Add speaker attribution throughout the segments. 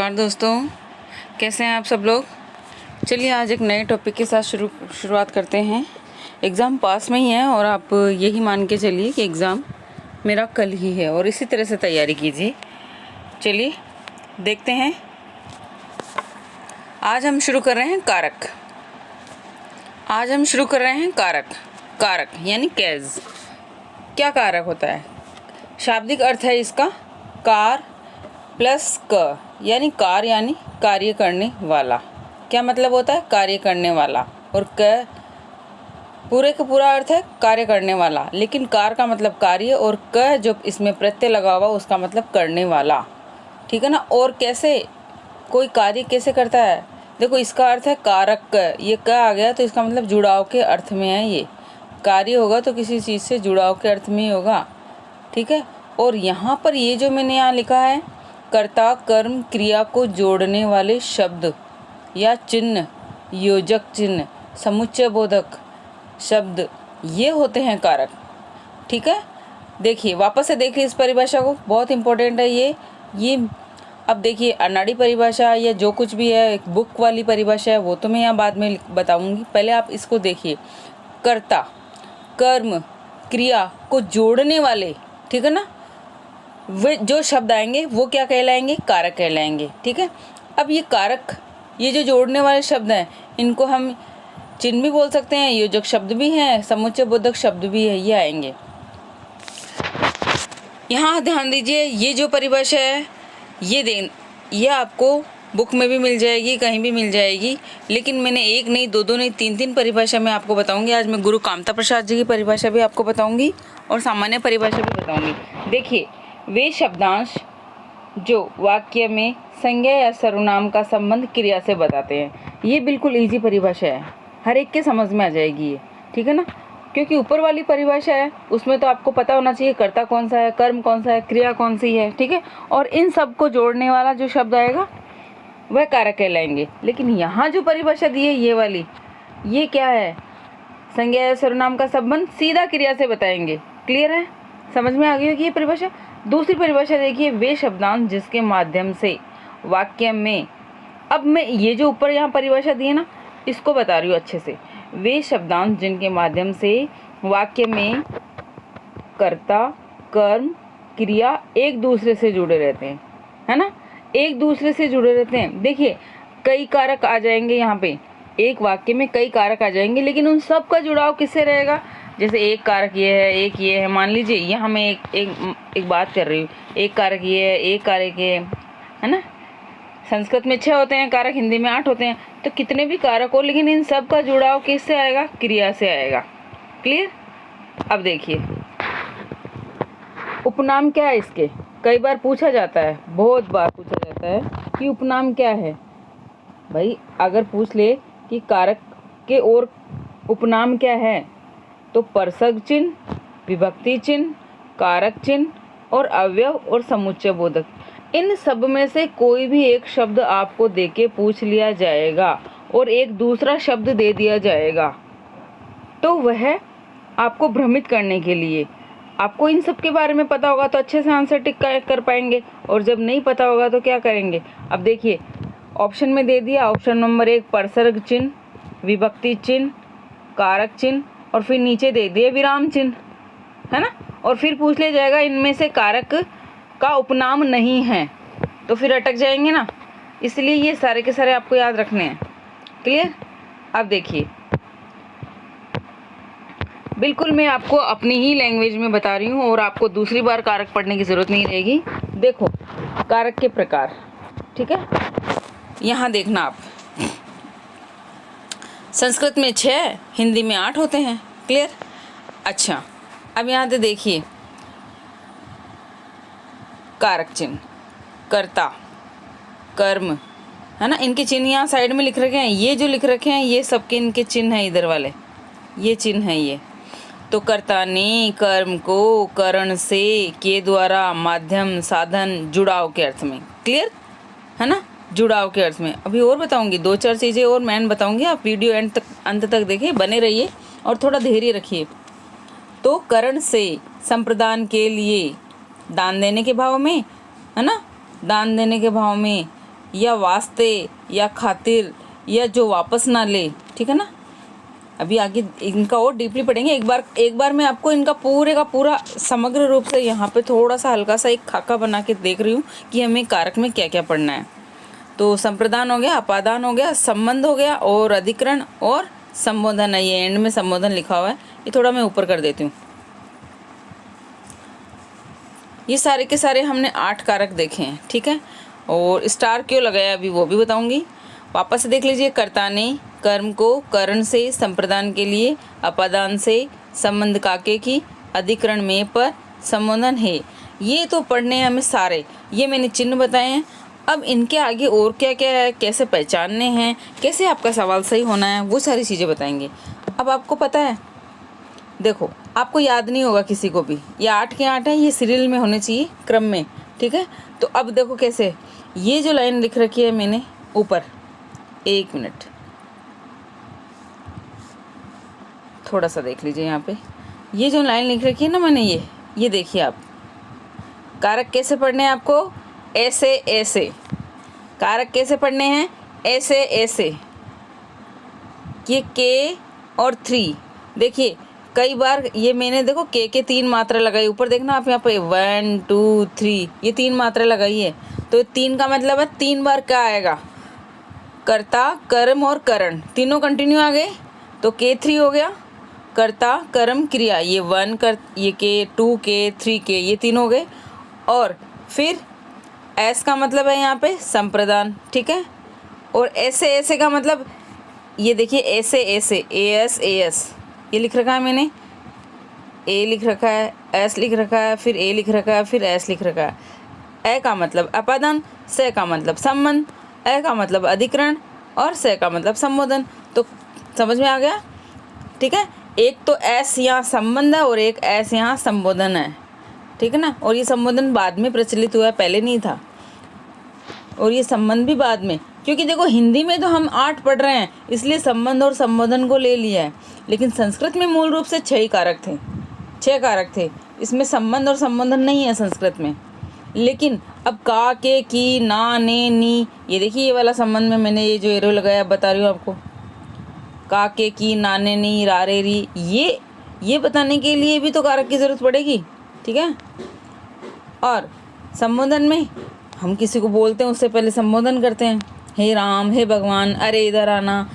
Speaker 1: नमस्कार दोस्तों, कैसे हैं आप सब लोग। चलिए आज एक नए टॉपिक के साथ शुरुआत करते हैं। एग्ज़ाम पास में ही है और आप यही मान के चलिए कि एग्ज़ाम मेरा कल ही है और इसी तरह से तैयारी कीजिए। चलिए देखते हैं। आज हम शुरू कर रहे हैं कारक। कारक यानी कैज। क्या कारक होता है? शाब्दिक अर्थ है इसका कार प्लस क, यानी कार यानी कार्य करने वाला। क्या मतलब होता है? कार्य करने वाला। और क पूरे का पूरा अर्थ है कार्य करने वाला, लेकिन कार का मतलब कार्य और क जो इसमें प्रत्यय लगा हुआ उसका मतलब करने वाला। ठीक है ना। और कैसे कोई कार्य कैसे करता है? देखो इसका अर्थ है कारक। ये क आ गया तो इसका मतलब जुड़ाव के अर्थ में है। ये कार्य होगा तो किसी चीज़ से जुड़ाव के अर्थ में ही होगा। ठीक है। और यहाँ पर ये जो मैंने यहाँ लिखा है कर्ता कर्म क्रिया को जोड़ने वाले शब्द या चिन्ह, योजक चिन्ह, समुच्चय बोधक शब्द, ये होते हैं कारक। ठीक है। देखिए वापस से देखिए इस परिभाषा को, बहुत इंपॉर्टेंट है ये। अब देखिए अनाड़ी परिभाषा या जो कुछ भी है एक बुक वाली परिभाषा है वो तो मैं यहाँ बाद में बताऊंगी। पहले आप इसको देखिए। कर्ता कर्म क्रिया को जोड़ने वाले, ठीक है ना, वे जो शब्द आएंगे वो क्या कहलाएंगे? कारक कहलाएंगे। ठीक है। अब ये कारक, ये जो जोड़ने वाले शब्द हैं, इनको हम चिन्ह भी बोल सकते हैं, योजक शब्द भी हैं, समुच्चय बोधक शब्द भी है, ये आएंगे। यहाँ ध्यान दीजिए, ये जो परिभाषा है ये आपको बुक में भी मिल जाएगी, कहीं भी मिल जाएगी, लेकिन मैंने एक नहीं, दो नहीं, तीन परिभाषा मैं आपको बताऊंगी। आज मैं गुरु कामता प्रसाद जी की परिभाषा भी आपको बताऊंगी और सामान्य परिभाषा भी बताऊंगी। देखिए वे शब्दांश जो वाक्य में संज्ञा या सर्वनाम का संबंध क्रिया से बताते हैं, ये बिल्कुल इजी परिभाषा है, हर एक के समझ में आ जाएगी ये। ठीक है ना। क्योंकि ऊपर वाली परिभाषा है उसमें तो आपको पता होना चाहिए कर्ता कौन सा है, कर्म कौन सा है, क्रिया कौन सी है। ठीक है। और इन सब को जोड़ने वाला जो शब्द आएगा वह कारक कहलाएंगे। लेकिन यहाँ जो परिभाषा दी है ये वाली, ये क्या है? संज्ञा या सर्वनाम का संबंध सीधा क्रिया से बताएंगे। क्लियर है? समझ में आ गई होगी ये परिभाषा। दूसरी परिभाषा देखिए, वे शब्दांश जिसके माध्यम से वाक्य में, अब मैं ये जो ऊपर यहाँ परिभाषा दी है ना, इसको बता रही हूँ अच्छे से। वे शब्दांश जिनके माध्यम से वाक्य में कर्ता कर्म क्रिया एक दूसरे से जुड़े रहते हैं, है ना, एक दूसरे से जुड़े रहते हैं। देखिए कई कारक आ जाएंगे यहाँ पे, एक वाक्य में कई कारक आ जाएंगे, लेकिन उन सब का जुड़ाव किससे रहेगा? जैसे एक कारक ये है, एक ये है, मान लीजिए यहाँ मैं एक बात कर रही हूँ, एक कारक ये है, एक कारक ये है ना। संस्कृत में 6 होते हैं कारक, हिंदी में 8 होते हैं, तो कितने भी कारक हो, लेकिन इन सब का जुड़ाव किससे आएगा? क्रिया से आएगा। क्लियर? अब देखिए उपनाम क्या है इसके? कई बार पूछा जाता है, बहुत बार पूछा जाता है कि उपनाम क्या है। भाई अगर पूछ ले कि कारक के और उपनाम क्या है, तो परसर्ग चिन्ह, विभक्ति चिन्ह, कारक चिन्ह और अवयव और समुच्चय बोधक, इन सब में से कोई भी एक शब्द आपको देके पूछ लिया जाएगा और एक दूसरा शब्द दे दिया जाएगा, तो वह आपको भ्रमित करने के लिए, आपको इन सब के बारे में पता होगा तो अच्छे से आंसर टिक कर पाएंगे, और जब नहीं पता होगा तो क्या करेंगे? अब देखिए ऑप्शन में दे दिया, ऑप्शन नंबर 1 परसर्ग चिन्ह, विभक्ति चिन्ह, कारक चिन्ह और फिर नीचे दे दिए विराम चिन्ह, है ना। और फिर पूछ लिया जाएगा इनमें से कारक का उपनाम नहीं है, तो फिर अटक जाएंगे ना। इसलिए ये सारे के सारे आपको याद रखने हैं। क्लियर? अब देखिए बिल्कुल मैं आपको अपनी ही लैंग्वेज में बता रही हूँ और आपको दूसरी बार कारक पढ़ने की ज़रूरत नहीं रहेगी। देखो कारक के प्रकार, ठीक है, यहाँ देखना आप, संस्कृत में 6, हिंदी में 8 होते हैं। क्लियर? अच्छा अब यहाँ से देखिए कारक चिन्ह, कर्ता कर्म, है ना, इनके चिन्ह यहाँ साइड में लिख रखे हैं। ये जो लिख रखे हैं ये सबके इनके चिन्ह हैं, इधर वाले ये चिन्ह हैं ये। तो कर्ता ने कर्म को करण से के द्वारा माध्यम साधन जुड़ाव के अर्थ में, क्लियर है ना, जुड़ाव के अर्थ में। अभी और बताऊंगी, 2-4 चीज़ें और मैं बताऊंगी, आप वीडियो अंत तक देखिए, बने रहिए और थोड़ा धैर्य रखिए। तो करण से संप्रदान के लिए दान देने के भाव में, है ना, दान देने के भाव में, या वास्ते या खातिर या जो वापस ना ले, ठीक है ना। अभी आगे इनका और डीपली पढ़ेंगे। एक बार मैं आपको इनका पूरे का पूरा समग्र रूप से यहाँ पे थोड़ा सा हल्का सा एक खाका बना के देख रही हूँ कि हमें कारक में क्या क्या पढ़ना है। तो संप्रदान हो गया, अपादान हो गया, संबंध हो गया और अधिकरण और संबोधन है। ये एंड में संबोधन लिखा हुआ है, ये थोड़ा मैं ऊपर कर देती हूँ। ये सारे के सारे हमने 8 कारक देखे हैं, ठीक है। और स्टार क्यों लगाया अभी वो भी बताऊंगी। वापस से देख लीजिए। कर्ता ने कर्म को करण से, संप्रदान के लिए, अपादान से, संबंध काके की, अधिकरण में पर, संबोधन है। ये तो पढ़ने हैं हमें सारे, ये मैंने चिन्ह बताए हैं। अब इनके आगे और क्या क्या है, कैसे पहचानने हैं, कैसे आपका सवाल सही होना है, वो सारी चीज़ें बताएंगे। अब आपको पता है, देखो आपको याद नहीं होगा किसी को भी, ये 8 के 8 है, ये सीरियल में होने चाहिए क्रम में, ठीक है। तो अब देखो कैसे, ये जो लाइन लिख रखी है मैंने ऊपर, 1 मिनट थोड़ा सा देख लीजिए यहाँ पे, ये जो लाइन लिख रखी है ना मैंने, ये देखिए आप, कारक कैसे पढ़ने हैं आपको, ऐसे ऐसे। कारक कैसे पढ़ने हैं, ऐसे ऐसे। ये के और 3, देखिए कई बार ये मैंने देखो के 3 मात्रा लगाई, ऊपर देखना आप यहाँ पे 1 2 3, ये 3 मात्रा लगाई है। तो 3 का मतलब है 3 बार क्या आएगा, कर्ता, कर्म और करण, तीनों कंटिन्यू आ गए। तो के 3 हो गया, कर्ता, कर्म, क्रिया, ये 1 कर, ये के 2 के 3 के, ये 3 हो गए। और फिर एस का मतलब है यहाँ पे संप्रदान, ठीक है। और ऐसे ऐसे का मतलब, ये देखिए ऐसे ऐसे, एस ये लिख रखा है मैंने, ए लिख रखा है, एस लिख रखा है, फिर ए लिख रखा है, फिर एस लिख रखा है। ए का मतलब अपादान, से का मतलब संबंध, ए का मतलब अधिकरण और से का मतलब संबोधन। तो समझ में आ गया, ठीक है। एक तो एस यहाँ संबंध है और एक एस यहाँ संबोधन है, ठीक है ना। और ये संबोधन बाद में प्रचलित हुआ है, पहले नहीं था। और ये संबंध भी बाद में, क्योंकि देखो हिंदी में तो हम 8 पढ़ रहे हैं, इसलिए संबंध और संबोधन को ले लिया है। लेकिन संस्कृत में मूल रूप से 6 कारक थे, 6 कारक थे। इसमें संबंध और संबोधन नहीं है संस्कृत में। लेकिन अब का, के, की, ना, ने, नी, ये देखिए ये वाला संबंध में मैंने ये जो एरो लगाया बता रही हूँ आपको, का, के, की, ना, ने, नी, रा, रे, री, ये बताने के लिए भी तो कारक की ज़रूरत पड़ेगी, ठीक है। और संबोधन में हम किसी को बोलते हैं उससे पहले संबोधन करते हैं, हे राम, हे भगवान, अरे इधर आना।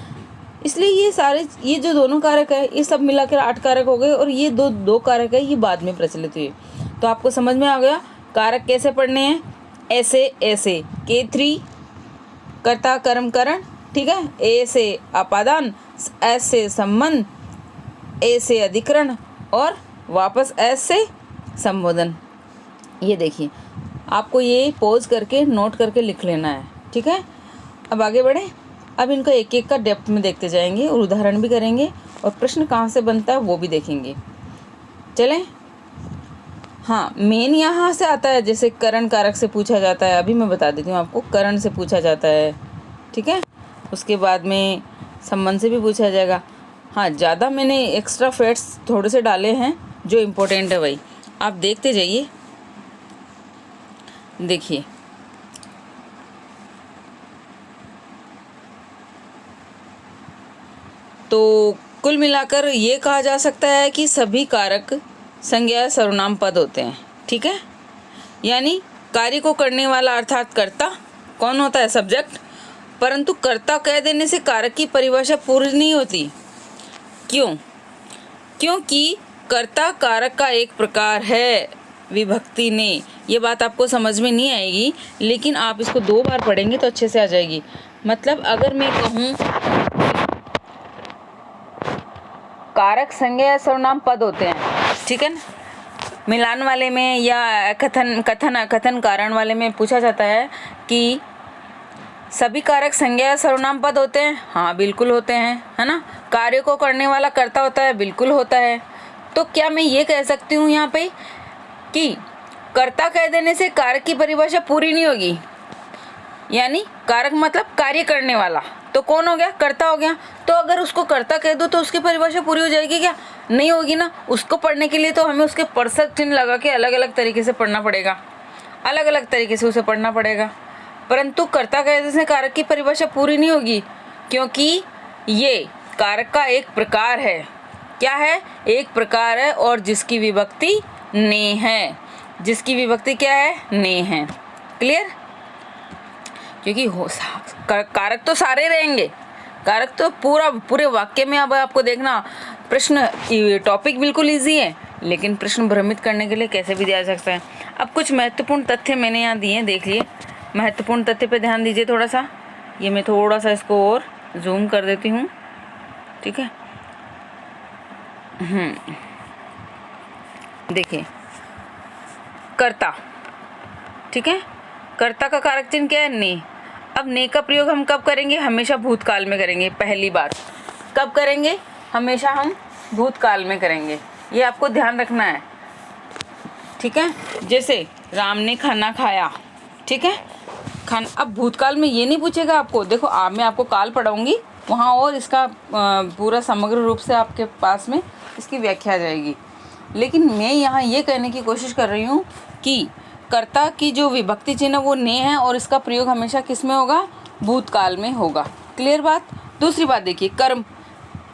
Speaker 1: इसलिए ये सारे, ये जो दोनों कारक है, ये सब मिलाकर 8 कारक हो गए। और ये दो कारक है, ये बाद में प्रचलित हुए। तो आपको समझ में आ गया कारक कैसे पढ़ने हैं, ऐसे ऐसे। के 3 कर्ता, कर्म, करण, ठीक है। ए से अपादान, एस से संबंध, ए से अधिकरण और वापस एस से संबोधन। ये देखिए आपको ये पॉज करके नोट करके लिख लेना है, ठीक है। अब आगे बढ़ें। अब इनको एक एक का डेप्थ में देखते जाएंगे और उदाहरण भी करेंगे और प्रश्न कहाँ से बनता है वो भी देखेंगे। चलें। हाँ, मेन यहाँ से आता है, जैसे करण कारक से पूछा जाता है। अभी मैं बता देती हूँ आपको, करण से पूछा जाता है, ठीक है। उसके बाद में संबंध से भी पूछा जाएगा। हाँ, ज़्यादा मैंने एक्स्ट्रा फैक्ट्स थोड़े से डाले हैं जो इम्पोर्टेंट है भाई, आप देखते जाइए। देखिए तो कुल मिलाकर ये कहा जा सकता है कि सभी कारक संज्ञा सर्वनाम पद होते हैं, ठीक है। यानी कार्य को करने वाला अर्थात कर्ता कौन होता है, सब्जेक्ट। परंतु कर्ता कह देने से कारक की परिभाषा पूरी नहीं होती। क्यों? क्योंकि कर्ता कारक का एक प्रकार है विभक्ति ने। ये बात आपको समझ में नहीं आएगी, लेकिन आप इसको 2 बार पढ़ेंगे तो अच्छे से आ जाएगी। मतलब अगर मैं कहूँ कारक संज्ञा या सर्वनाम पद होते हैं, ठीक है ना। मिलान वाले में या कथन कारण वाले में पूछा जाता है कि सभी कारक संज्ञा या सर्वनाम पद होते हैं। हाँ, बिल्कुल होते हैं, है ना। कार्य को करने वाला कर्ता होता है, बिल्कुल होता है। तो क्या मैं ये कह सकती हूँ यहाँ पे कि कर्ता कह देने से कारक की परिभाषा पूरी नहीं होगी। यानी कारक मतलब कार्य करने वाला, तो कौन हो गया, कर्ता हो गया। तो अगर उसको कर्ता कह दो तो उसकी परिभाषा पूरी हो जाएगी क्या? नहीं होगी ना। उसको पढ़ने के लिए तो हमें उसके परसक चिन्ह लगा के अलग अलग तरीके से पढ़ना पड़ेगा, अलग अलग तरीके से उसे पढ़ना पड़ेगा। परंतु कर्ता कहने से कारक की परिभाषा पूरी नहीं होगी, क्योंकि ये कारक का एक प्रकार है। क्या है? एक प्रकार है, और जिसकी विभक्ति ने है। जिसकी विभक्ति क्या है? ने है। क्लियर? क्योंकि कारक तो सारे रहेंगे, कारक तो पूरे वाक्य में। अब आपको देखना प्रश्न, टॉपिक बिल्कुल इजी है, लेकिन प्रश्न भ्रमित करने के लिए कैसे भी दिया जा सकता है। अब कुछ महत्वपूर्ण तथ्य मैंने यहाँ दिए, देख लिए। महत्वपूर्ण तथ्य पे ध्यान दीजिए थोड़ा सा। ये मैं थोड़ा सा इसको और जूम कर देती हूँ, ठीक है। देखिए, कर्ता, ठीक है। कर्ता का कारक चिन्ह क्या है? ने। अब ने का प्रयोग हम कब करेंगे? हमेशा भूतकाल में करेंगे। पहली बार कब करेंगे? हमेशा हम भूतकाल में करेंगे। ये आपको ध्यान रखना है, ठीक है। जैसे राम ने खाना खाया, ठीक है। अब भूतकाल में ये नहीं पूछेगा आपको। देखो, मैं आपको काल पढ़ाऊंगी वहाँ, और इसका पूरा समग्र रूप से आपके पास में इसकी व्याख्या आ जाएगी। लेकिन मैं यहाँ ये कहने की कोशिश कर रही हूँ कि कर्ता की जो विभक्ति चिन्ह वो ने है, और इसका प्रयोग हमेशा किस में होगा? भूतकाल में होगा। क्लियर बात? दूसरी बात देखिए, कर्म।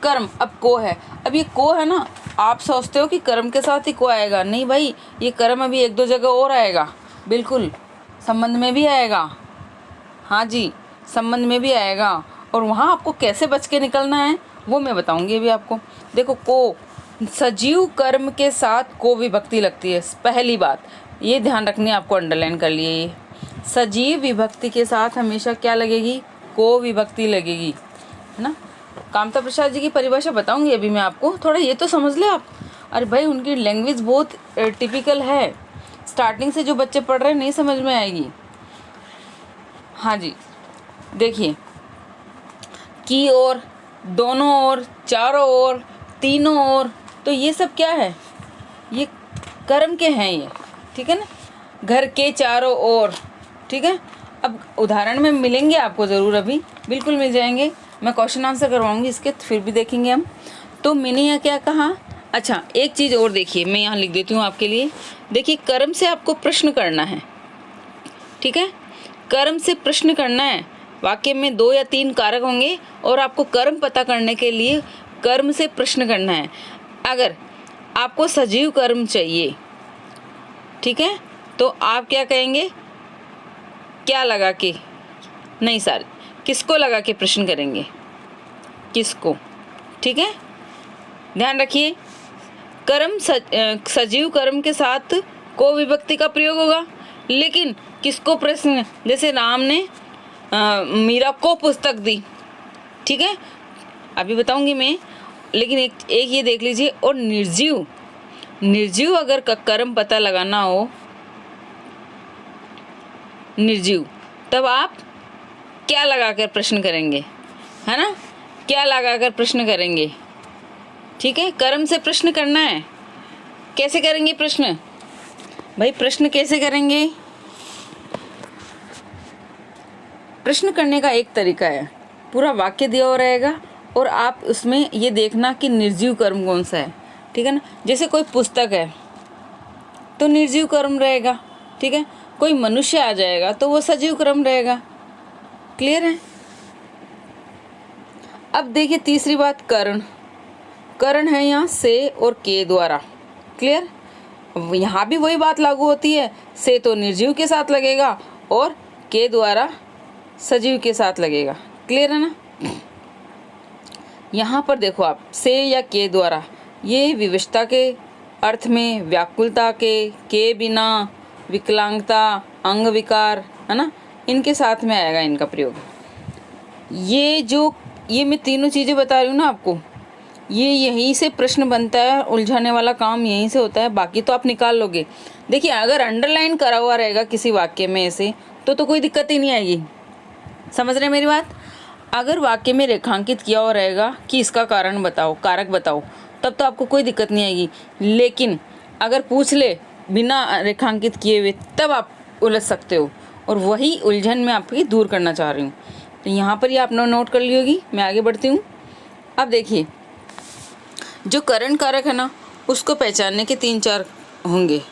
Speaker 1: कर्म अब को है। अब ये को है ना, आप सोचते हो कि कर्म के साथ ही को आएगा। नहीं भाई, ये कर्म अभी एक दो जगह और आएगा। बिल्कुल, संबंध में भी आएगा। हाँ जी, संबंध में भी आएगा, और वहाँ आपको कैसे बच के निकलना है वो मैं बताऊँगी अभी आपको। देखो, को सजीव कर्म के साथ को विभक्ति लगती है। पहली बात ये ध्यान रखनी है आपको, अंडरलाइन कर लिए। ये सजीव विभक्ति के साथ हमेशा क्या लगेगी? को विभक्ति लगेगी, है ना। कामता प्रसाद जी की परिभाषा बताऊंगी अभी मैं आपको, थोड़ा ये तो समझ ले आप। अरे भाई, उनकी लैंग्वेज बहुत टिपिकल है, स्टार्टिंग से जो बच्चे पढ़ रहे हैं नहीं समझ में आएगी। हाँ जी, देखिए, की ओर, दोनों ओर, चारों ओर, तीनों ओर, तो ये सब क्या है? ये कर्म के हैं ये, ठीक है ना। घर के चारों ओर, ठीक है। अब उदाहरण में मिलेंगे आपको ज़रूर, अभी बिल्कुल मिल जाएंगे। मैं क्वेश्चन आंसर करवाऊंगी इसके, फिर भी देखेंगे हम। तो मैंने यहाँ क्या कहा? अच्छा, एक चीज़ और देखिए, मैं यहाँ लिख देती हूँ आपके लिए। देखिए, कर्म से आपको प्रश्न करना है, ठीक है। कर्म से प्रश्न करना है। वाक्य में 2 या 3 कारक होंगे, और आपको कर्म पता करने के लिए कर्म से प्रश्न करना है। अगर आपको सजीव कर्म चाहिए, ठीक है, तो आप क्या कहेंगे? क्या लगा के? नहीं सर, किसको लगा के प्रश्न करेंगे? किसको, ठीक है। ध्यान रखिए, कर्म सजीव कर्म के साथ को विभक्ति का प्रयोग होगा, लेकिन किसको प्रश्न? जैसे राम ने मीरा को पुस्तक दी, ठीक है, अभी बताऊंगी मैं। लेकिन एक ये देख लीजिए, और निर्जीव अगर कर्म पता लगाना हो, निर्जीव, तब आप क्या लगाकर प्रश्न करेंगे? है ना, क्या लगाकर प्रश्न करेंगे? ठीक है, कर्म से प्रश्न करना है। कैसे करेंगे प्रश्न? भाई, प्रश्न कैसे करेंगे? प्रश्न करने का एक तरीका है, पूरा वाक्य दिया हुआ रहेगा, और आप उसमें ये देखना कि निर्जीव कर्म कौन सा है, ठीक है ना। जैसे कोई पुस्तक है तो निर्जीव कर्म रहेगा, ठीक है। कोई मनुष्य आ जाएगा तो वो सजीव कर्म रहेगा। क्लियर है? अब देखिए तीसरी बात, करण है यहाँ से और के द्वारा। क्लियर? यहाँ भी वही बात लागू होती है, से तो निर्जीव के साथ लगेगा और के द्वारा सजीव के साथ लगेगा। क्लियर है ना? यहाँ पर देखो आप, से या के द्वारा, ये विवशता के अर्थ में, व्याकुलता के बिना, विकलांगता, अंग विकार, है ना, इनके साथ में आएगा इनका प्रयोग। ये मैं तीनों चीज़ें बता रही हूँ ना आपको, ये यहीं से प्रश्न बनता है, उलझाने वाला काम यहीं से होता है, बाकी तो आप निकाल लोगे। देखिए, अगर अंडरलाइन करा हुआ रहेगा किसी वाक्य में ऐसे, तो कोई दिक्कत ही नहीं आएगी। समझ रहे मेरी बात? अगर वाक्य में रेखांकित किया हुआ रहेगा कि इसका कारण बताओ, कारक बताओ, तब तो आपको कोई दिक्कत नहीं आएगी। लेकिन अगर पूछ ले बिना रेखांकित किए हुए, तब आप उलझ सकते हो, और वही उलझन मैं आपकी दूर करना चाह रही हूँ। तो यहाँ पर ये आपने नोट कर ली होगी। मैं आगे बढ़ती हूँ। अब देखिए, जो करण कारक है ना, उसको पहचानने के 3-4 होंगे।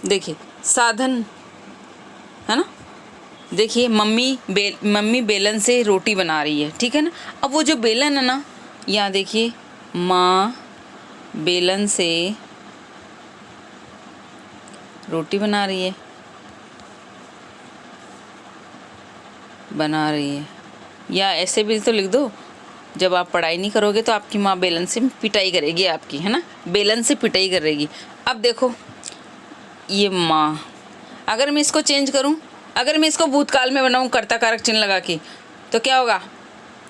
Speaker 1: देखिए, साधन है ना, देखिए मम्मी बेलन से रोटी बना रही है, ठीक है ना। अब वो जो बेलन है ना, यहाँ देखिए माँ बेलन से रोटी बना रही है, या ऐसे भी तो लिख दो, जब आप पढ़ाई नहीं करोगे तो आपकी माँ बेलन से पिटाई करेगी आपकी, है ना, बेलन से पिटाई करेगी। अब देखो ये माँ, अगर मैं इसको चेंज करूँ, अगर मैं इसको भूतकाल में बनाऊँ कर्ता कारक चिन्ह लगा के, तो क्या होगा,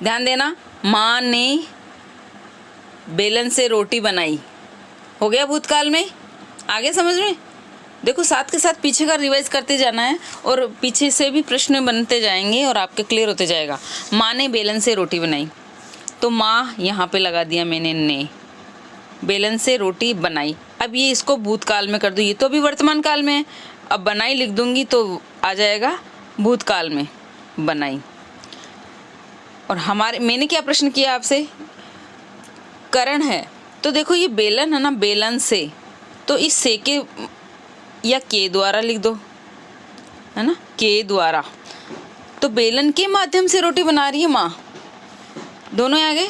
Speaker 1: ध्यान देना, माँ ने बेलन से रोटी बनाई, हो गया भूतकाल में। आगे समझ में, देखो साथ के साथ पीछे का रिवाइज करते जाना है और पीछे से भी प्रश्न बनते जाएंगे और आपके क्लियर होते जाएगा। माँ ने बेलन से रोटी बनाई, तो माँ यहाँ पे लगा दिया मैंने ने, बेलन से रोटी बनाई। अब ये इसको भूतकाल में कर दो, ये तो अभी वर्तमान काल में है, अब बनाई लिख दूंगी तो आ जाएगा भूतकाल में बनाई। और मैंने क्या प्रश्न किया आपसे, करण है, तो देखो ये बेलन है ना, बेलन से, तो इस से के या के द्वारा लिख दो, है ना, के द्वारा, तो बेलन के माध्यम से रोटी बना रही है माँ। दोनों आ गए,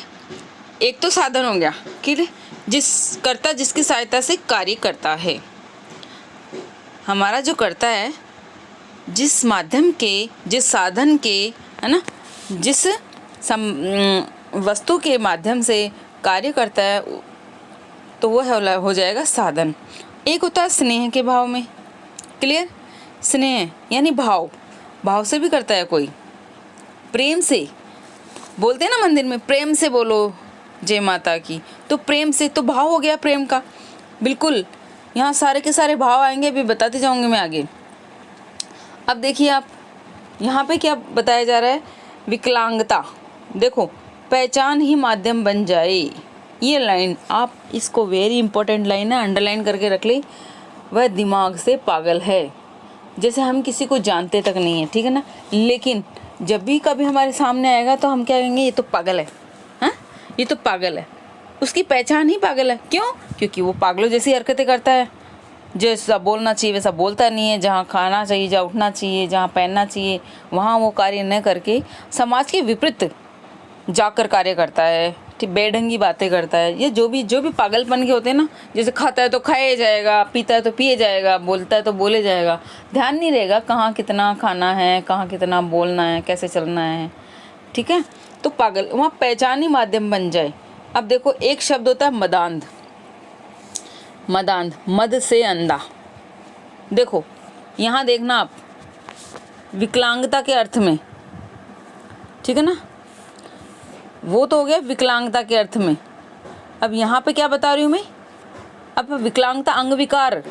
Speaker 1: एक तो साधन हो गया कि जिसकी सहायता से कार्य करता है। हमारा जो करता है, जिस माध्यम के, जिस साधन के, है ना, जिस वस्तु के माध्यम से कार्य करता है, तो वो हो जाएगा साधन। एक होता है स्नेह के भाव में, क्लियर, स्नेह यानी भाव से भी करता है कोई, प्रेम से बोलते हैं ना मंदिर में, प्रेम से बोलो जय माता की, तो प्रेम से, तो भाव हो गया प्रेम का, बिल्कुल। यहाँ सारे के सारे भाव आएंगे, अभी बताते जाऊंगी मैं आगे। अब देखिए आप यहाँ पे क्या बताया जा रहा है, विकलांगता, देखो पहचान ही माध्यम बन जाए, ये लाइन आप इसको वेरी इंपॉर्टेंट लाइन है, अंडरलाइन करके रख ले। वह दिमाग से पागल है, जैसे हम किसी को जानते तक नहीं है, ठीक है ना, लेकिन जब भी कभी हमारे सामने आएगा तो हम क्या कहेंगे, ये तो पागल है, हाँ ये तो पागल है, उसकी पहचान ही पागल है। क्यों? क्योंकि वो पागलों जैसी हरकतें करता है, जैसा बोलना चाहिए वैसा बोलता नहीं है, जहाँ खाना चाहिए, जहाँ उठना चाहिए, जहाँ पहनना चाहिए वहाँ वो कार्य न करके समाज के विपरीत जाकर कार्य करता है, ठीक, बेढंगी बातें करता है। ये जो भी पागलपन के होते हैं ना, जैसे खाता है तो खाया जाएगा, पीता है तो पिए जाएगा, बोलता है तो बोले जाएगा, ध्यान नहीं रहेगा कहाँ कितना खाना है, कहाँ कितना बोलना है, कैसे चलना है, ठीक है, तो पागल, वहाँ पहचान ही माध्यम बन जाए। अब देखो एक शब्द होता है मदांध, मद से अंधा, देखो यहाँ देखना आप, विकलांगता के अर्थ में, ठीक है ना, वो तो हो गया विकलांगता के अर्थ में। अब यहाँ पे क्या बता रही हूँ मैं, अब विकलांगता अंग विकार,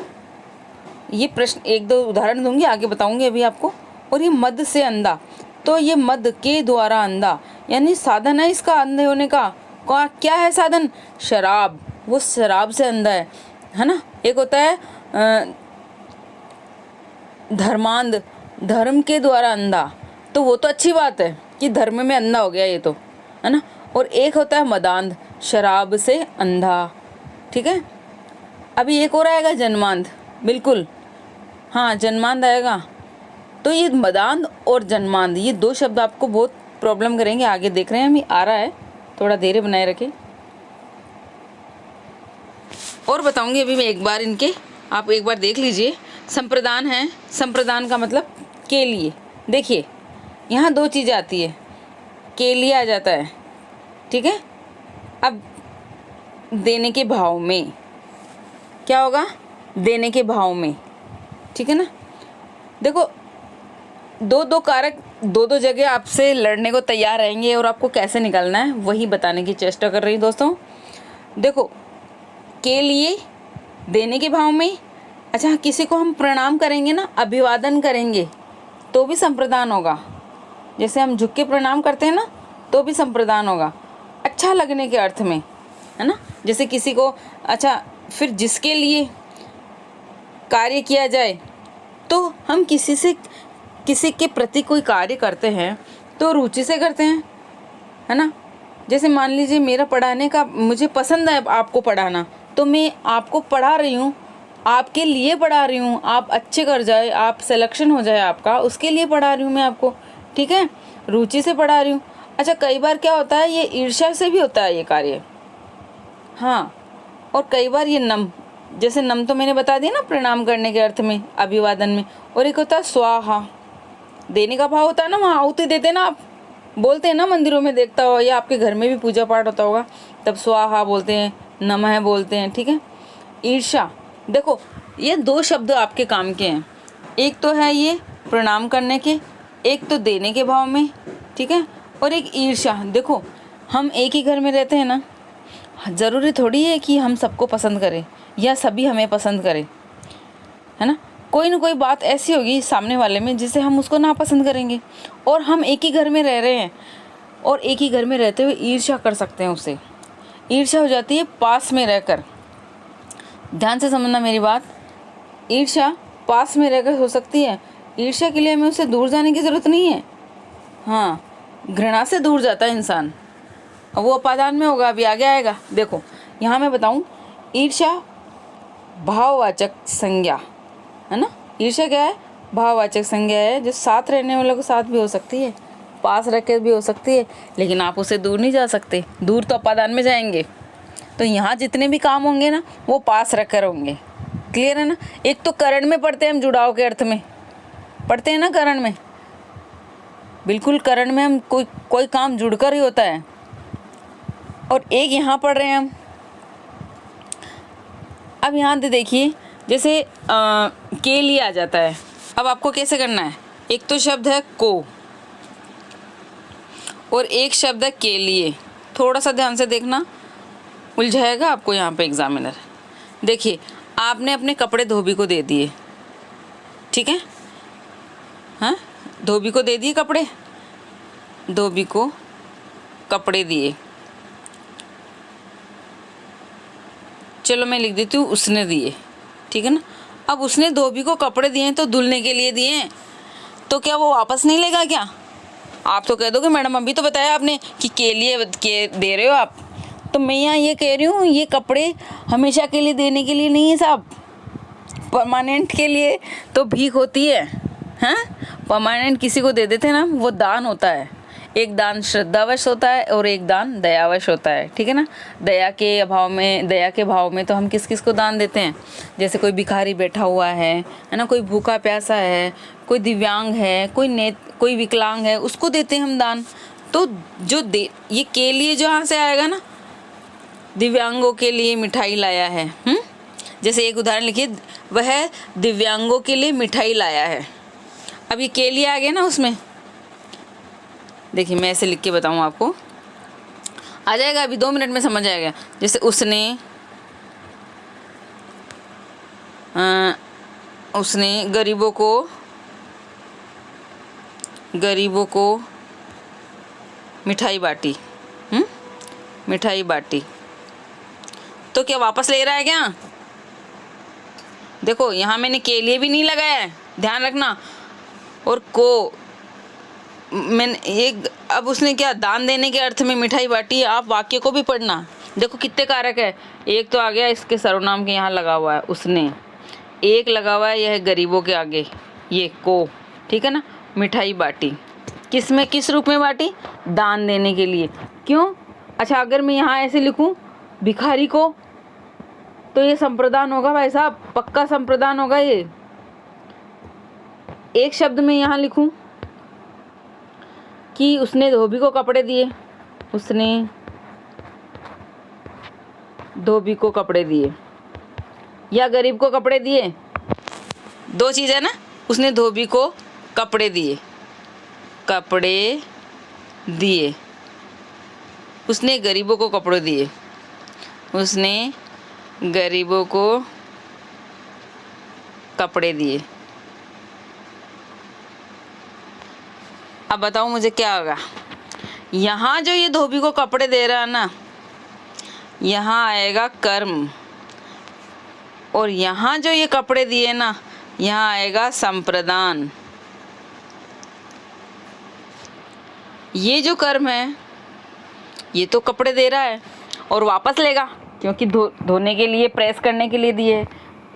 Speaker 1: ये प्रश्न एक दो उदाहरण दूंगी, आगे बताऊंगी अभी आपको। और ये मद से अंधा, तो ये मद के द्वारा अंधा, यानी साधन है इसका अंधे होने का। क्या है साधन? शराब, वो शराब से अंधा है ना। एक होता है धर्मांध, धर्म के द्वारा अंधा, तो वो तो अच्छी बात है कि धर्म में अंधा हो गया ये तो, है ना। और एक होता है मदांध, शराब से अंधा, ठीक है। अभी एक और आएगा जन्मांध, बिल्कुल हाँ जन्मांध आएगा। तो ये मदांध और जन्मांध, ये दो शब्द आपको बहुत प्रॉब्लम करेंगे, आगे देख रहे हैं हम, आ रहा है, थोड़ा धैर्य बनाए रखें। और बताऊंगी अभी मैं एक बार इनके, आप एक बार देख लीजिए। संप्रदान है, संप्रदान का मतलब के लिए। देखिए यहाँ दो चीज़ आती है, के लिए आ जाता है, ठीक है। अब देने के भाव में क्या होगा, देने के भाव में, ठीक है ना। देखो दो कारक दो जगह आपसे लड़ने को तैयार रहेंगे और आपको कैसे निकालना है वही बताने की चेष्टा कर रही हूँ दोस्तों। देखो के लिए, देने के भाव में, अच्छा किसी को हम प्रणाम करेंगे ना, अभिवादन करेंगे तो भी संप्रदान होगा। जैसे हम झुक के प्रणाम करते हैं ना, तो भी संप्रदान होगा, अच्छा लगने के अर्थ में, है ना। जैसे किसी को, अच्छा फिर जिसके लिए कार्य किया जाए, तो हम किसी के प्रति कोई कार्य करते हैं तो रुचि से करते हैं, है ना। जैसे मान लीजिए मेरा पढ़ाने का, मुझे पसंद है आपको पढ़ाना, तो मैं आपको पढ़ा रही हूँ आपके लिए पढ़ा रही हूँ, आप अच्छे कर जाए, आप सिलेक्शन हो जाए आपका, उसके लिए पढ़ा रही हूँ मैं आपको, ठीक है, रुचि से पढ़ा रही हूँ। अच्छा, कई बार क्या होता है, ये ईर्ष्या से भी होता है ये कार्य, हाँ। और कई बार ये नम, जैसे नम तो मैंने बता दिया ना प्रणाम करने के अर्थ में, अभिवादन में। और एक होता है स्वाहा, देने का भाव होता है ना, वहाँ आहुति देते हैं ना आप, बोलते हैं ना मंदिरों में, देखता हो या आपके घर में भी पूजा पाठ होता होगा तब स्वाहा बोलते हैं, नमः बोलते हैं, ठीक है। ईर्ष्या, देखो ये दो शब्द आपके काम के हैं, एक तो है ये प्रणाम करने के, एक तो देने के भाव में, ठीक है, और एक ईर्ष्या। देखो हम एक ही घर में रहते हैं ना, ज़रूरी थोड़ी है कि हम सबको पसंद करें या सभी हमें पसंद करें, है ना। कोई ना कोई बात ऐसी होगी सामने वाले में जिसे हम उसको ना पसंद करेंगे, और हम एक ही घर में रह रहे हैं और एक ही घर में रहते हुए ईर्ष्या कर सकते हैं उससे। ईर्ष्या हो जाती है पास में रहकर, ध्यान से समझना मेरी बात, ईर्ष्या पास में रहकर हो सकती है। ईर्ष्या के लिए हमें उससे दूर जाने की ज़रूरत नहीं है, हाँ, घृणा से दूर जाता है इंसान, वो अपादान में होगा, अभी आगे आएगा। देखो यहाँ मैं बताऊँ, ईर्ष्या भाववाचक संज्ञा है ना, ईर्ष्या क्या है, भाववाचक संज्ञा है, जो साथ रहने वालों के साथ भी हो सकती है, पास रख के भी हो सकती है, लेकिन आप उससे दूर नहीं जा सकते, दूर तो अपादान में जाएंगे। तो यहाँ जितने भी काम होंगे ना वो पास रख कर होंगे, क्लियर है ना। एक तो करण में पढ़ते हैं हम, जुड़ाव के अर्थ में पढ़ते हैं ना, करण में, बिल्कुल करण में हम कोई काम जुड़कर ही होता है। और एक यहाँ पढ़ रहे हैं हम, अब यहाँ देखिए जैसे के लिए आ जाता है, अब आपको कैसे करना है, एक तो शब्द है को और एक शब्द है के लिए, थोड़ा सा ध्यान से देखना, उलझाएगा आपको यहाँ पे एग्जामिनर। देखिए आपने अपने कपड़े धोबी को दे दिए, ठीक है, हाँ, धोबी को दे दिए कपड़े, धोबी को कपड़े दिए, चलो मैं लिख देती हूँ उसने दिए, ठीक है ना। अब उसने धोबी को कपड़े दिए तो धुलने के लिए दिए हैं, तो क्या वो वापस नहीं लेगा क्या? आप तो कह दोगे मैडम अभी तो बताया आपने कि के लिए के दे रहे हो आप, तो मैं यहाँ ये कह रही हूँ ये कपड़े हमेशा के लिए देने के लिए नहीं है साहब, परमानेंट के लिए तो भीख होती है, हैं, परमानेंट किसी को दे देते हैं ना, वो दान होता है। एक दान श्रद्धावश होता है और एक दान दयावश होता है, ठीक है ना। दया के अभाव में, दया के भाव में तो हम किस किस को दान देते हैं, जैसे कोई भिखारी बैठा हुआ है ना, कोई भूखा प्यासा है, कोई दिव्यांग है, कोई विकलांग है, उसको देते हैं हम दान। तो जो दे, ये के लिए जो यहाँ से आएगा ना, दिव्यांगों के लिए मिठाई लाया है, जैसे एक उदाहरण लिखिए, वह दिव्यांगों के लिए मिठाई लाया है। अब ये के लिए आ गया ना उसमें, देखिए मैं ऐसे लिख के बताऊँ आपको, आ जाएगा अभी 2 मिनट में समझ आएगा। जैसे उसने गरीबों को मिठाई बांटी, मिठाई बांटी, तो क्या वापस ले रहा है क्या? देखो यहाँ मैंने के लिए भी नहीं लगाया है, ध्यान रखना, और को मैंने एक, अब उसने क्या दान देने के अर्थ में मिठाई बांटी, आप वाक्य को भी पढ़ना, देखो कितने कारक है, एक तो आ गया इसके सर्वनाम के यहाँ लगा हुआ है उसने, एक लगा हुआ है यह गरीबों के आगे ये को, ठीक है ना। मिठाई बांटी किस रूप में बांटी? दान देने के लिए, क्यों? अच्छा अगर मैं यहाँ ऐसे लिखूँ भिखारी को, तो ये संप्रदान होगा भाई साहब, पक्का संप्रदान होगा ये। एक शब्द में यहाँ लिखूँ कि उसने धोबी को कपड़े दिए, उसने धोबी को कपड़े दिए या गरीब को कपड़े दिए, 2 चीज़ है ना, उसने धोबी को कपड़े दिए, उसने गरीबों को कपड़े दिए, उसने गरीबों को कपड़े दिए। अब बताओ मुझे क्या होगा, यहाँ जो ये धोबी को कपड़े दे रहा है ना, यहाँ आएगा कर्म, और यहाँ जो ये कपड़े दिए ना, यहाँ आएगा संप्रदान। ये जो कर्म है ये तो कपड़े दे रहा है और वापस लेगा, क्योंकि धोने के लिए, प्रेस करने के लिए दिए,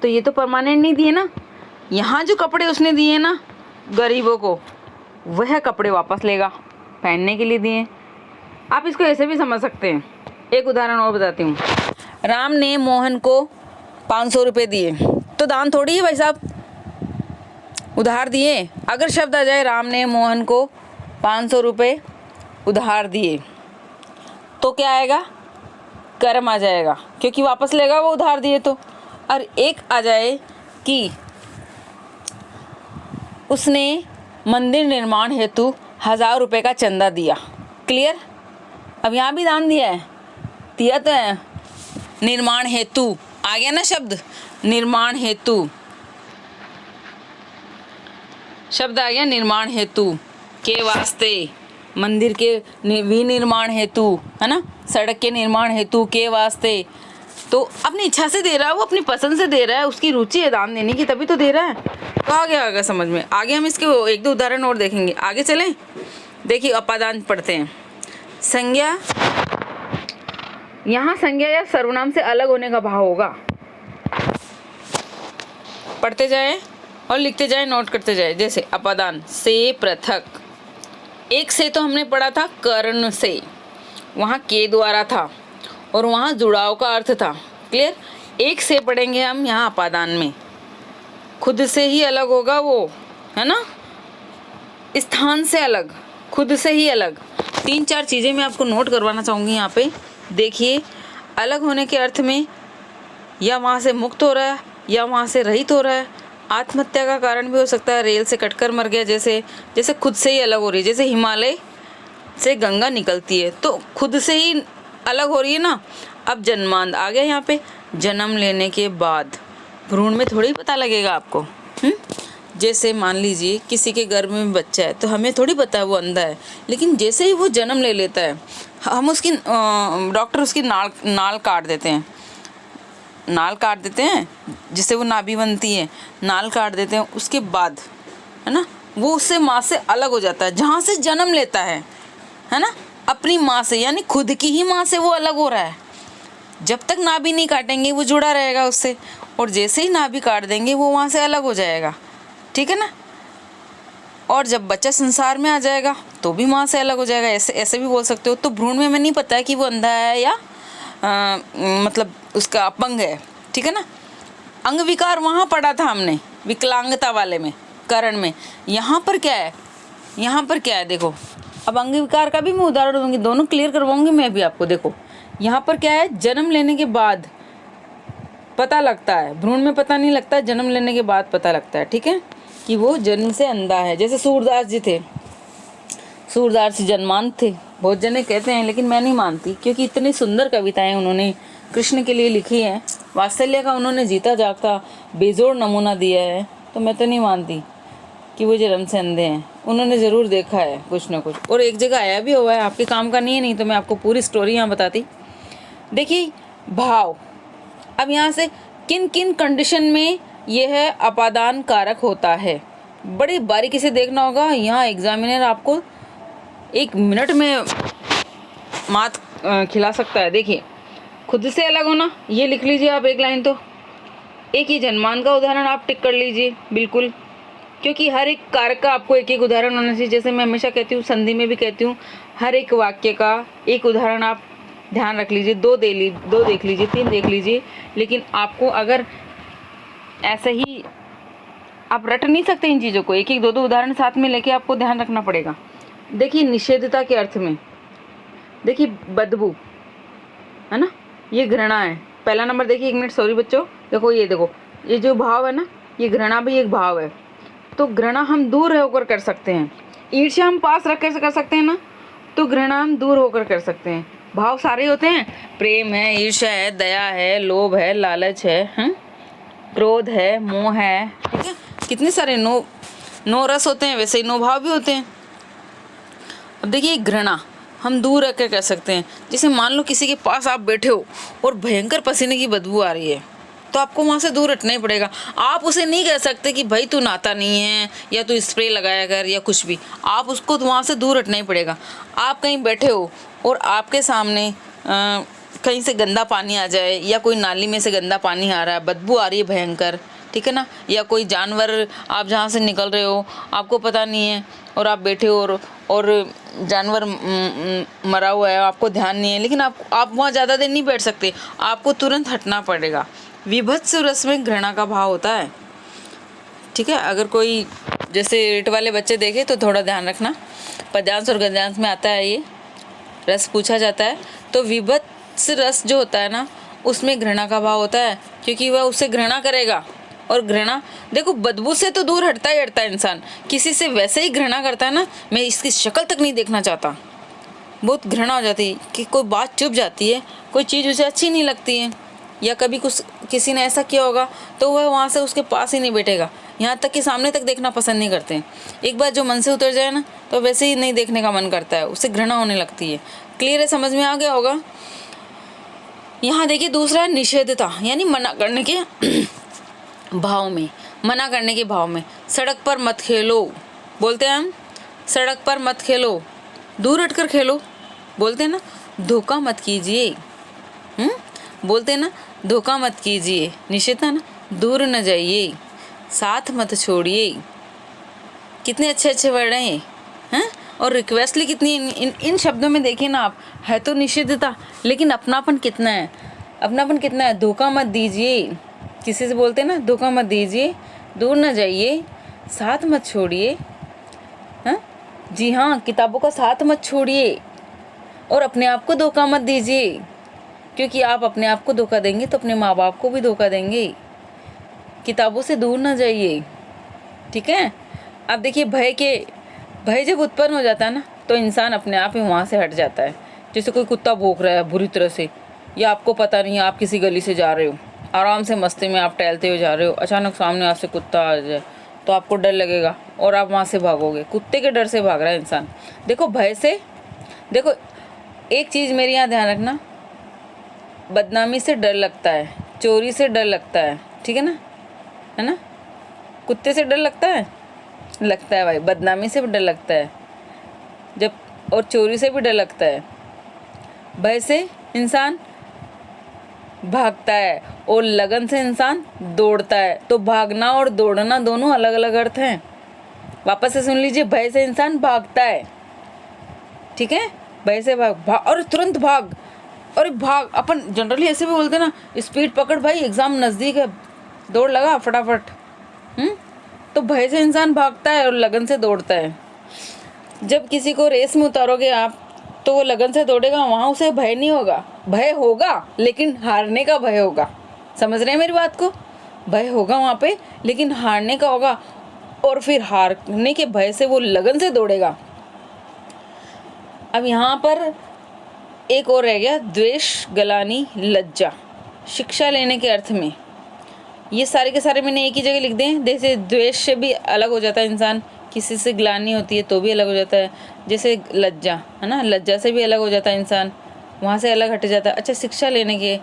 Speaker 1: तो ये तो परमानेंट नहीं दिए ना। यहाँ जो कपड़े उसने दिए ना गरीबों को, वह कपड़े वापस लेगा, पहनने के लिए दिए। आप इसको ऐसे भी समझ सकते हैं। एक उदाहरण और बताती हूँ। राम ने मोहन को 500 रुपये दिए, तो दान थोड़ी है भाई साहब, उधार दिए। अगर शब्द आ जाए राम ने मोहन को 500 रुपये उधार दिए, तो क्या आएगा? कर्म आ जाएगा, क्योंकि वापस लेगा वो उधार दिए तो। और एक आ जाए कि उसने मंदिर निर्माण हेतु 1000 रुपये का चंदा दिया। क्लियर? अब यहाँ भी दान दिया तो है। निर्माण हेतु आ गया ना शब्द, निर्माण हेतु शब्द आ गया, निर्माण हेतु के वास्ते, मंदिर के विनिर्माण हेतु, है ना, सड़क के निर्माण हेतु के वास्ते। तो अपनी इच्छा से दे रहा है, वो अपनी पसंद से दे रहा है, उसकी रुचि है दान देने की, तभी तो दे रहा है। तो आ गया समझ में। आगे हम इसके 1-2 उदाहरण और देखेंगे। आगे चलें। देखिए अपादान पढ़ते हैं। संज्ञा, यहाँ संज्ञा या सर्वनाम से अलग होने का भाव होगा। पढ़ते जाएं और लिखते जाएं, नोट करते जाएं। जैसे अपादान से पृथक, एक से तो हमने पढ़ा था कर्ण से, वहाँ के द्वारा था और वहाँ जुड़ाव का अर्थ था। क्लियर? एक से पढ़ेंगे हम यहाँ अपादान में, खुद से ही अलग होगा वो, है ना, स्थान से अलग, खुद से ही अलग। 3-4 चीज़ें मैं आपको नोट करवाना चाहूँगी यहाँ पे। देखिए, अलग होने के अर्थ में या वहाँ से मुक्त हो रहा है या वहाँ से रहित हो रहा है। आत्महत्या का कारण भी हो सकता है, रेल से कटकर मर गया, जैसे खुद से ही अलग हो रही है। जैसे हिमालय से गंगा निकलती है तो खुद से ही अलग हो रही है ना। अब जन्मांध आ गया यहाँ पे, जन्म लेने के बाद। भ्रूण में थोड़ी पता लगेगा आपको। जैसे मान लीजिए किसी के गर्भ में बच्चा है, तो हमें थोड़ी पता है वो अंधा है, लेकिन जैसे ही वो जन्म ले लेता है, हम उसकी डॉक्टर उसकी नाल काट देते हैं, नाल काट देते हैं जिससे वो नाभि बनती है, नाल काट देते हैं। उसके बाद, है ना, वो उससे माँ से अलग हो जाता है, जहाँ से जन्म लेता है ना, अपनी माँ से, यानी खुद की ही माँ से वो अलग हो रहा है। जब तक नाभि नहीं काटेंगे वो जुड़ा रहेगा उससे, और जैसे ही नाभि काट देंगे वो वहाँ से अलग हो जाएगा। ठीक है ना? और जब बच्चा संसार में आ जाएगा तो भी माँ से अलग हो जाएगा। ऐसे भी बोल सकते हो। तो भ्रूण में हमें नहीं पता है कि वो अंधा है या मतलब उसका अपंग है। ठीक है ना? अंग विकार वहाँ पढ़ा था हमने, विकलांगता वाले में, करण में। यहाँ पर क्या है, यहाँ पर क्या है देखो। अब अंग विकार का भी मैं उदाहरण दूंगी, दोनों क्लियर करवाऊंगी मैं भी आपको। देखो यहाँ पर क्या है, जन्म लेने के बाद पता लगता है, भ्रूण में पता नहीं लगता, जन्म लेने के बाद पता लगता है। ठीक है, कि वो जन्म से अंधा है। जैसे सूरदास जी थे, सूरदास जी जन्मांध थे, बहुत जने कहते हैं, लेकिन मैं नहीं मानती, क्योंकि इतनी सुंदर कविताएं उन्होंने कृष्ण के लिए लिखी हैं, वात्सल्य का उन्होंने जीता जागता बेजोड़ नमूना दिया है। तो मैं तो नहीं मानती कि वो जन्म से अंधे हैं। उन्होंने ज़रूर देखा है कुछ ना कुछ, और एक जगह आया भी हुआ है। आपके काम का नहीं है, नहीं तो मैं आपको पूरी स्टोरी यहाँ बताती। देखिए भाव, अब यहाँ से किन किन कंडीशन में यह अपादान कारक होता है, बड़ी बारीकी से देखना होगा। यहाँ एग्जामिनर आपको 1 मिनट में मात खिला सकता है। देखिए, खुद से अलग होना, ये लिख लीजिए आप 1 लाइन। तो एक ही जन्मांध का उदाहरण आप टिक कर लीजिए बिल्कुल, क्योंकि हर एक कारक का आपको एक उदाहरण होना चाहिए। जैसे मैं हमेशा कहती हूँ, संधि में भी कहती हूँ, हर एक वाक्य का एक उदाहरण आप ध्यान रख लीजिए। 2 देख लीजिए, 3 देख लीजिए। लेकिन आपको अगर ऐसे ही आप रट नहीं सकते इन चीज़ों को, 1-1, 2-2 उदाहरण साथ में लेके आपको ध्यान रखना पड़ेगा। देखिए निषेधता के अर्थ में, देखिए बदबू, है ना, ये घृणा है। पहला नंबर देखिए, 1 मिनट सॉरी बच्चों, देखो ये देखो, ये जो भाव है ना, ये घृणा भी एक भाव है। तो घृणा हम दूर होकर कर सकते हैं। ईर्ष्या हम पास रख कर सकते हैं ना, तो घृणा हम दूर होकर कर सकते हैं। भाव सारे होते हैं, प्रेम है, ईर्ष्या है, दया है, लोभ है, लालच है, क्रोध है, मोह है। ठीक है, कितने सारे नौ रस होते हैं, वैसे ही 9 भाव भी होते हैं। अब देखिए घृणा हम दूर रख कर कर सकते हैं। जैसे मान लो किसी के पास आप बैठे हो और भयंकर पसीने की बदबू आ रही है, तो आपको वहाँ से दूर हटना ही पड़ेगा। आप उसे नहीं कह सकते कि भाई तू नहाता नहीं है या तू स्प्रे लगाया कर या कुछ भी, आप उसको वहाँ से दूर हटना ही पड़ेगा। आप कहीं बैठे हो और आपके सामने कहीं से गंदा पानी आ जाए या कोई नाली में से गंदा पानी आ रहा है, बदबू आ रही है भयंकर, ठीक है ना, या कोई जानवर आप जहाँ से निकल रहे हो आपको पता नहीं है और आप बैठे हो और जानवर मरा हुआ है, आपको ध्यान नहीं है, लेकिन आप वहाँ ज़्यादा देर नहीं बैठ सकते, आपको तुरंत हटना पड़ेगा। विभत्स रस में घृणा का भाव होता है, ठीक है। अगर कोई जैसे रेट वाले बच्चे देखे तो थोड़ा ध्यान रखना, पद्यांश और गद्यांश में आता है ये रस पूछा जाता है। तो विभत्स रस जो होता है ना, उसमें घृणा का भाव होता है, क्योंकि वह उससे घृणा करेगा। और घृणा देखो, बदबू से तो दूर हटता ही हटता है इंसान, किसी से वैसे ही घृणा करता है ना, मैं इसकी शक्ल तक नहीं देखना चाहता, बहुत घृणा हो जाती है कि कोई बात चुप जाती है, कोई चीज़ उसे अच्छी नहीं लगती है, या कभी कुछ किसी ने ऐसा किया होगा तो वह वहाँ से उसके पास ही नहीं बैठेगा, यहाँ तक कि सामने तक देखना पसंद नहीं करते हैं। एक बार जो मन से उतर जाए ना तो वैसे ही नहीं देखने का मन करता है, उससे घृणा होने लगती है। क्लियर है, समझ में आ गया होगा। यहाँ देखिए दूसरा है निषेधता, यानी मना करने के भाव में, मना करने के भाव में। सड़क पर मत खेलो बोलते हैं हम, सड़क पर मत खेलो, दूर हटकर खेलो बोलते हैं ना। धोखा मत कीजिए, बोलते हैं ना, धोखा मत कीजिए, निषेध है ना, दूर न जाइए, साथ मत छोड़िए। कितने अच्छे अच्छे वर्ड हैं हैं और रिक्वेस्टली कितनी इन शब्दों में देखिए ना आप, है तो निषेधता लेकिन अपनापन कितना है, अपनापन कितना है। धोखा मत दीजिए, किसी से बोलते हैं ना, धोखा मत दीजिए, दूर न जाइए, साथ मत छोड़िए। हाँ जी हाँ, किताबों का साथ मत छोड़िए और अपने आप को धोखा मत दीजिए, क्योंकि आप अपने आप को धोखा देंगे तो अपने माँ बाप को भी धोखा देंगे। किताबों से दूर ना जाइए, ठीक है। अब देखिए भय जब उत्पन्न हो जाता है ना तो इंसान अपने आप ही वहाँ से हट जाता है। जैसे कोई कुत्ता भौंक रहा है बुरी तरह से, या आपको पता नहीं है, आप किसी गली से जा रहे हो, आराम से मस्ती में आप टहलते हुए जा रहे हो, अचानक सामने आपसे कुत्ता आ जाए तो आपको डर लगेगा और आप वहाँ से भागोगे, कुत्ते के डर से भाग रहा है इंसान। देखो भय से, देखो एक चीज़ मेरे यहाँ ध्यान रखना, बदनामी से डर लगता है, चोरी से डर लगता है, ठीक है ना, कुत्ते से डर लगता है भाई, बदनामी से भी डर लगता है जब, और चोरी से भी डर लगता है। भय से इंसान भागता है और लगन से इंसान दौड़ता है। तो भागना और दौड़ना दोनों अलग अलग अर्थ हैं, वापस से सुन लीजिए। भय से इंसान भागता है, ठीक है, भय से भाग और तुरंत भाग, और भाग अपन जनरली ऐसे भी बोलते हैं ना, स्पीड पकड़ भाई, एग्जाम नज़दीक है, दौड़ लगा फटाफट। तो भय से इंसान भागता है और लगन से दौड़ता है। जब किसी को रेस में उतारोगे आप तो वो लगन से दौड़ेगा, वहाँ उसे भय नहीं होगा, भय होगा लेकिन हारने का भय होगा। समझ रहे हैं मेरी बात को, भय होगा वहाँ पे लेकिन हारने का होगा, और फिर हारने के भय से वो लगन से दौड़ेगा। अब यहाँ पर एक और रह गया, द्वेष, गलानी, लज्जा, शिक्षा लेने के अर्थ में। ये सारे के सारे मैंने एक ही जगह लिख दें। जैसे द्वेष से भी अलग हो जाता है इंसान, किसी से ग्लानि होती है तो भी अलग हो जाता है। जैसे लज्जा है ना, लज्जा से भी अलग हो जाता है इंसान, वहाँ से अलग हट जाता है। अच्छा, शिक्षा लेने के,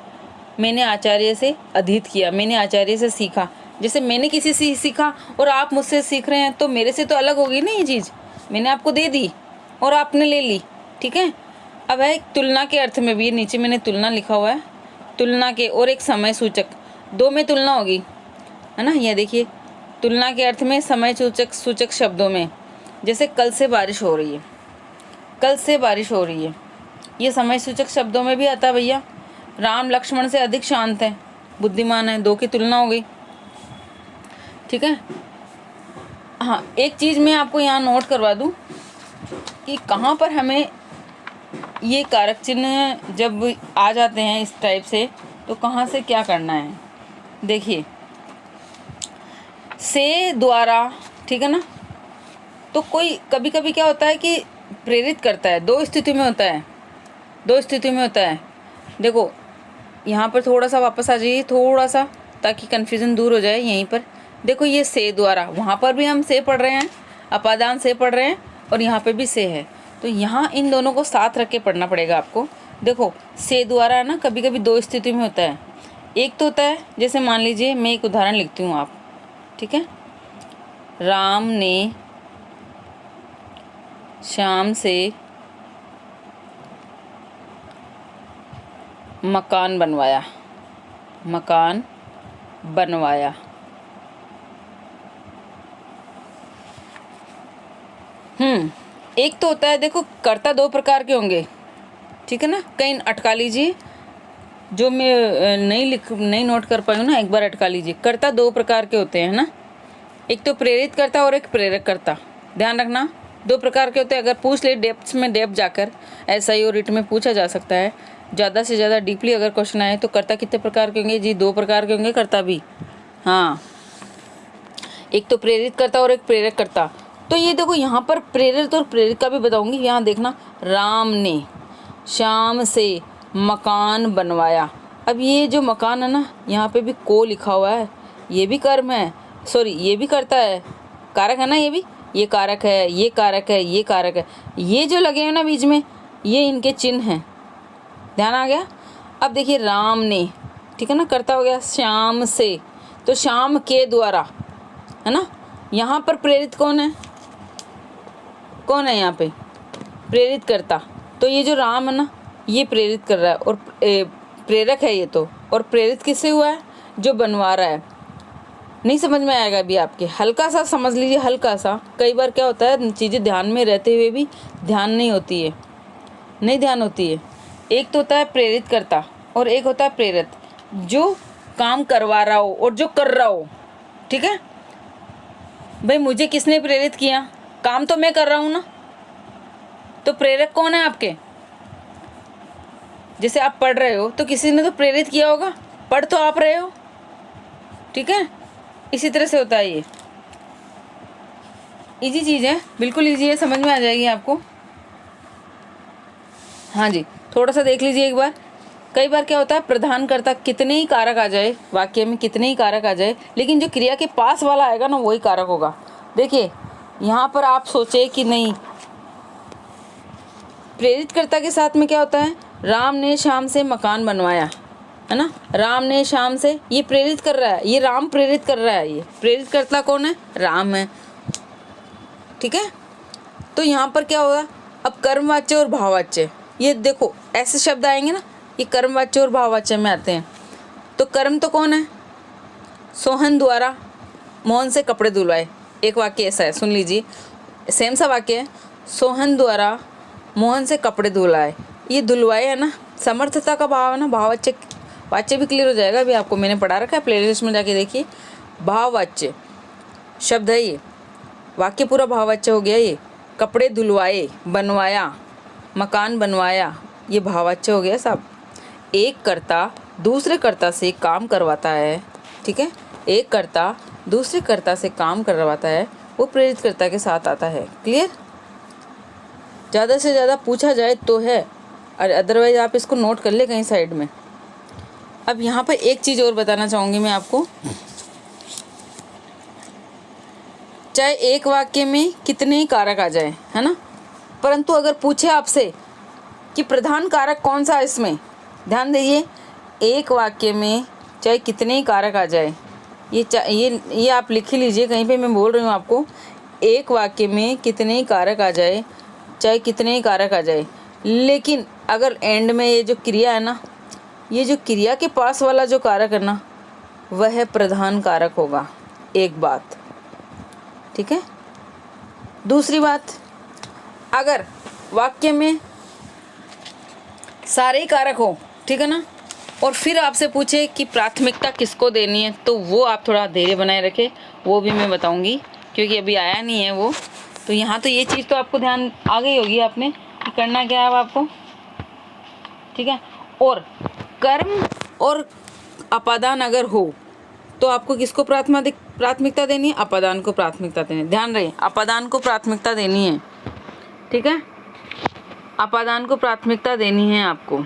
Speaker 1: मैंने आचार्य से अधीत किया, मैंने आचार्य से सीखा। जैसे मैंने किसी से सीखा और आप मुझसे सीख रहे हैं तो मेरे से तो अलग होगी ना ये चीज़, मैंने आपको दे दी और आपने ले ली, ठीक है। अब है तुलना के अर्थ में भी, नीचे मैंने तुलना लिखा हुआ है, तुलना के, और एक समय सूचक, दो में तुलना होगी, है ना। यह देखिए तुलना के अर्थ में समय सूचक शब्दों में, जैसे कल से बारिश हो रही है, कल से बारिश हो रही है, ये समय सूचक शब्दों में भी आता है भैया। राम लक्ष्मण से अधिक शांत है, बुद्धिमान है, दो की तुलना हो गई, ठीक है। हाँ, एक चीज़ मैं आपको यहाँ नोट करवा दूँ कि कहाँ पर हमें ये कारक चिन्ह जब आ जाते हैं इस टाइप से तो कहाँ से क्या करना है। देखिए से द्वारा, ठीक है ना, तो कोई कभी कभी क्या होता है कि प्रेरित करता है, दो स्थिति में होता है, दो स्थिति में होता है। देखो यहाँ पर थोड़ा सा वापस आ जाइए, थोड़ा सा, ताकि कन्फ्यूज़न दूर हो जाए। यहीं पर देखो ये से द्वारा, वहाँ पर भी हम से पढ़ रहे हैं, अपादान से पढ़ रहे हैं, और यहाँ पे भी से है, तो यहाँ इन दोनों को साथ रख के पढ़ना पड़ेगा आपको। देखो से द्वारा ना कभी कभी दो स्थिति में होता है। एक तो होता है, जैसे मान लीजिए मैं एक उदाहरण लिखती हूँ आप, ठीक है, राम ने श्याम से मकान बनवाया, मकान बनवाया। एक तो होता है, देखो कर्ता दो प्रकार के होंगे, ठीक है ना। कहीं अटका लीजिए, जो मैं नहीं नोट कर पाई हूँ ना, एक बार अटका लीजिए। कर्ता दो प्रकार के होते हैं ना, एक तो प्रेरित कर्ता और एक प्रेरक कर्ता। ध्यान रखना, दो प्रकार के होते हैं। अगर पूछ ले डेप्थ जाकर, SI और रिट में पूछा जा सकता है, ज़्यादा से ज़्यादा डीपली अगर क्वेश्चन आए तो कर्ता कितने प्रकार के होंगे जी? दो प्रकार के होंगे कर्ता भी। हाँ, एक तो प्रेरित कर्ता और एक प्रेरक कर्ता। तो ये देखो यहाँ पर प्रेरित और प्रेरित का भी बताऊंगी। यहाँ देखना, राम ने श्याम से मकान बनवाया। अब ये जो मकान है ना, यहाँ पे भी को लिखा हुआ है, ये भी कर्म है, सॉरी ये भी कर्ता है, कारक है ना, ये भी, ये कारक है, ये कारक है, ये कारक है। ये जो लगे हैं ना बीच में, ये इनके चिन्ह हैं। ध्यान आ गया। अब देखिए राम ने, ठीक है ना, कर्ता हो गया। श्याम से, तो श्याम के द्वारा, है ना। यहाँ पर प्रेरित कौन है? कौन है यहाँ पे? प्रेरित करता। तो ये जो राम है ना, ये प्रेरित कर रहा है और प्रेरक है ये तो। और प्रेरित किससे हुआ है? जो बनवा रहा है। नहीं समझ में आएगा अभी आपके, हल्का सा समझ लीजिए, हल्का सा। कई बार क्या होता है, चीज़ें ध्यान में रहते हुए भी ध्यान नहीं होती है, नहीं ध्यान होती है। एक तो होता है प्रेरित करता और एक होता है प्रेरित, जो काम करवा रहा हो और जो कर रहा हो, ठीक है। भाई मुझे किसने प्रेरित किया? काम तो मैं कर रहा हूँ ना। तो प्रेरक कौन है आपके? जैसे आप पढ़ रहे हो तो किसी ने तो प्रेरित किया होगा, पढ़ तो आप रहे हो, ठीक है। इसी तरह से होता है ये। इजी चीज़ है, बिल्कुल इजी है, समझ में आ जाएगी आपको। हाँ जी, थोड़ा सा देख लीजिए एक बार। कई बार क्या होता है, प्रधान कर्ता कितने ही कारक आ जाए, वाक्य में कितने ही कारक आ जाए, लेकिन जो क्रिया के पास वाला आएगा ना, वही कारक होगा। देखिए यहाँ पर आप सोचे कि नहीं, प्रेरित कर्ता के साथ में क्या होता है, राम ने श्याम से मकान बनवाया, है ना। राम ने श्याम से, ये प्रेरित कर रहा है, ये राम प्रेरित कर रहा है। ये प्रेरित कर्ता कौन है? राम है, ठीक है। तो यहाँ पर क्या होगा, अब कर्मवाच्य और भाववाच्य, ये देखो ऐसे शब्द आएंगे ना, ये कर्मवाच्य और भाववाच्य में आते हैं। तो कर्म तो कौन है? सोहन द्वारा मोहन से कपड़े धुलवाए। एक वाक्य ऐसा है, सुन लीजिए, सेम सा वाक्य है। सोहन द्वारा मोहन से कपड़े धुलवाए, ये धुलवाए है ना, समर्थता का भाव है ना। भाववाच्य, वाच्य भी क्लियर हो जाएगा, अभी आपको मैंने पढ़ा रखा है, प्लेलिस्ट में जाके देखिए। भाववाच्य शब्द है ये, वाक्य पूरा भाववाच्य हो गया। ये कपड़े धुलवाए, बनवाया, मकान बनवाया, ये भाववाच्य हो गया साहब। एक कर्ता दूसरे कर्ता से काम करवाता है, ठीक है। एक कर्ता दूसरे कर्ता से काम करवाता है, वो प्रेरित कर्ता के साथ आता है। क्लियर? ज़्यादा से ज़्यादा पूछा जाए तो है, और अदरवाइज आप इसको नोट कर ले कहीं साइड में। अब यहाँ पर एक चीज़ और बताना चाहूँगी मैं आपको, चाहे एक वाक्य में कितने ही कारक आ जाए, है ना, परंतु अगर पूछे आपसे कि प्रधान कारक कौन सा है इसमें, ध्यान दीजिए, एक वाक्य में चाहे कितने ही कारक आ जाए, ये आप लिख ही लीजिए कहीं पे, मैं बोल रही हूँ आपको, एक वाक्य में कितने ही कारक आ जाए, चाहे कितने ही कारक आ जाए, लेकिन अगर एंड में ये जो क्रिया है ना, ये जो क्रिया के पास वाला जो कारक है ना, वह प्रधान कारक होगा। एक बात, ठीक है। दूसरी बात, अगर वाक्य में सारे ही कारक हो, ठीक है ना, और फिर आपसे पूछे कि प्राथमिकता किसको देनी है, तो वो आप थोड़ा धैर्य बनाए रखें, वो भी मैं बताऊंगी, क्योंकि अभी आया नहीं है वो। तो यहाँ तो ये चीज़ तो आपको ध्यान आ गई होगी आपने कि करना क्या है अब आपको, ठीक है। और कर्म और अपादान अगर हो तो आपको किसको प्राथमिकता देनी है? अपादान को प्राथमिकता देनी है। ध्यान रहे, अपादान को प्राथमिकता देनी है, ठीक है। अपादान को प्राथमिकता देनी है आपको।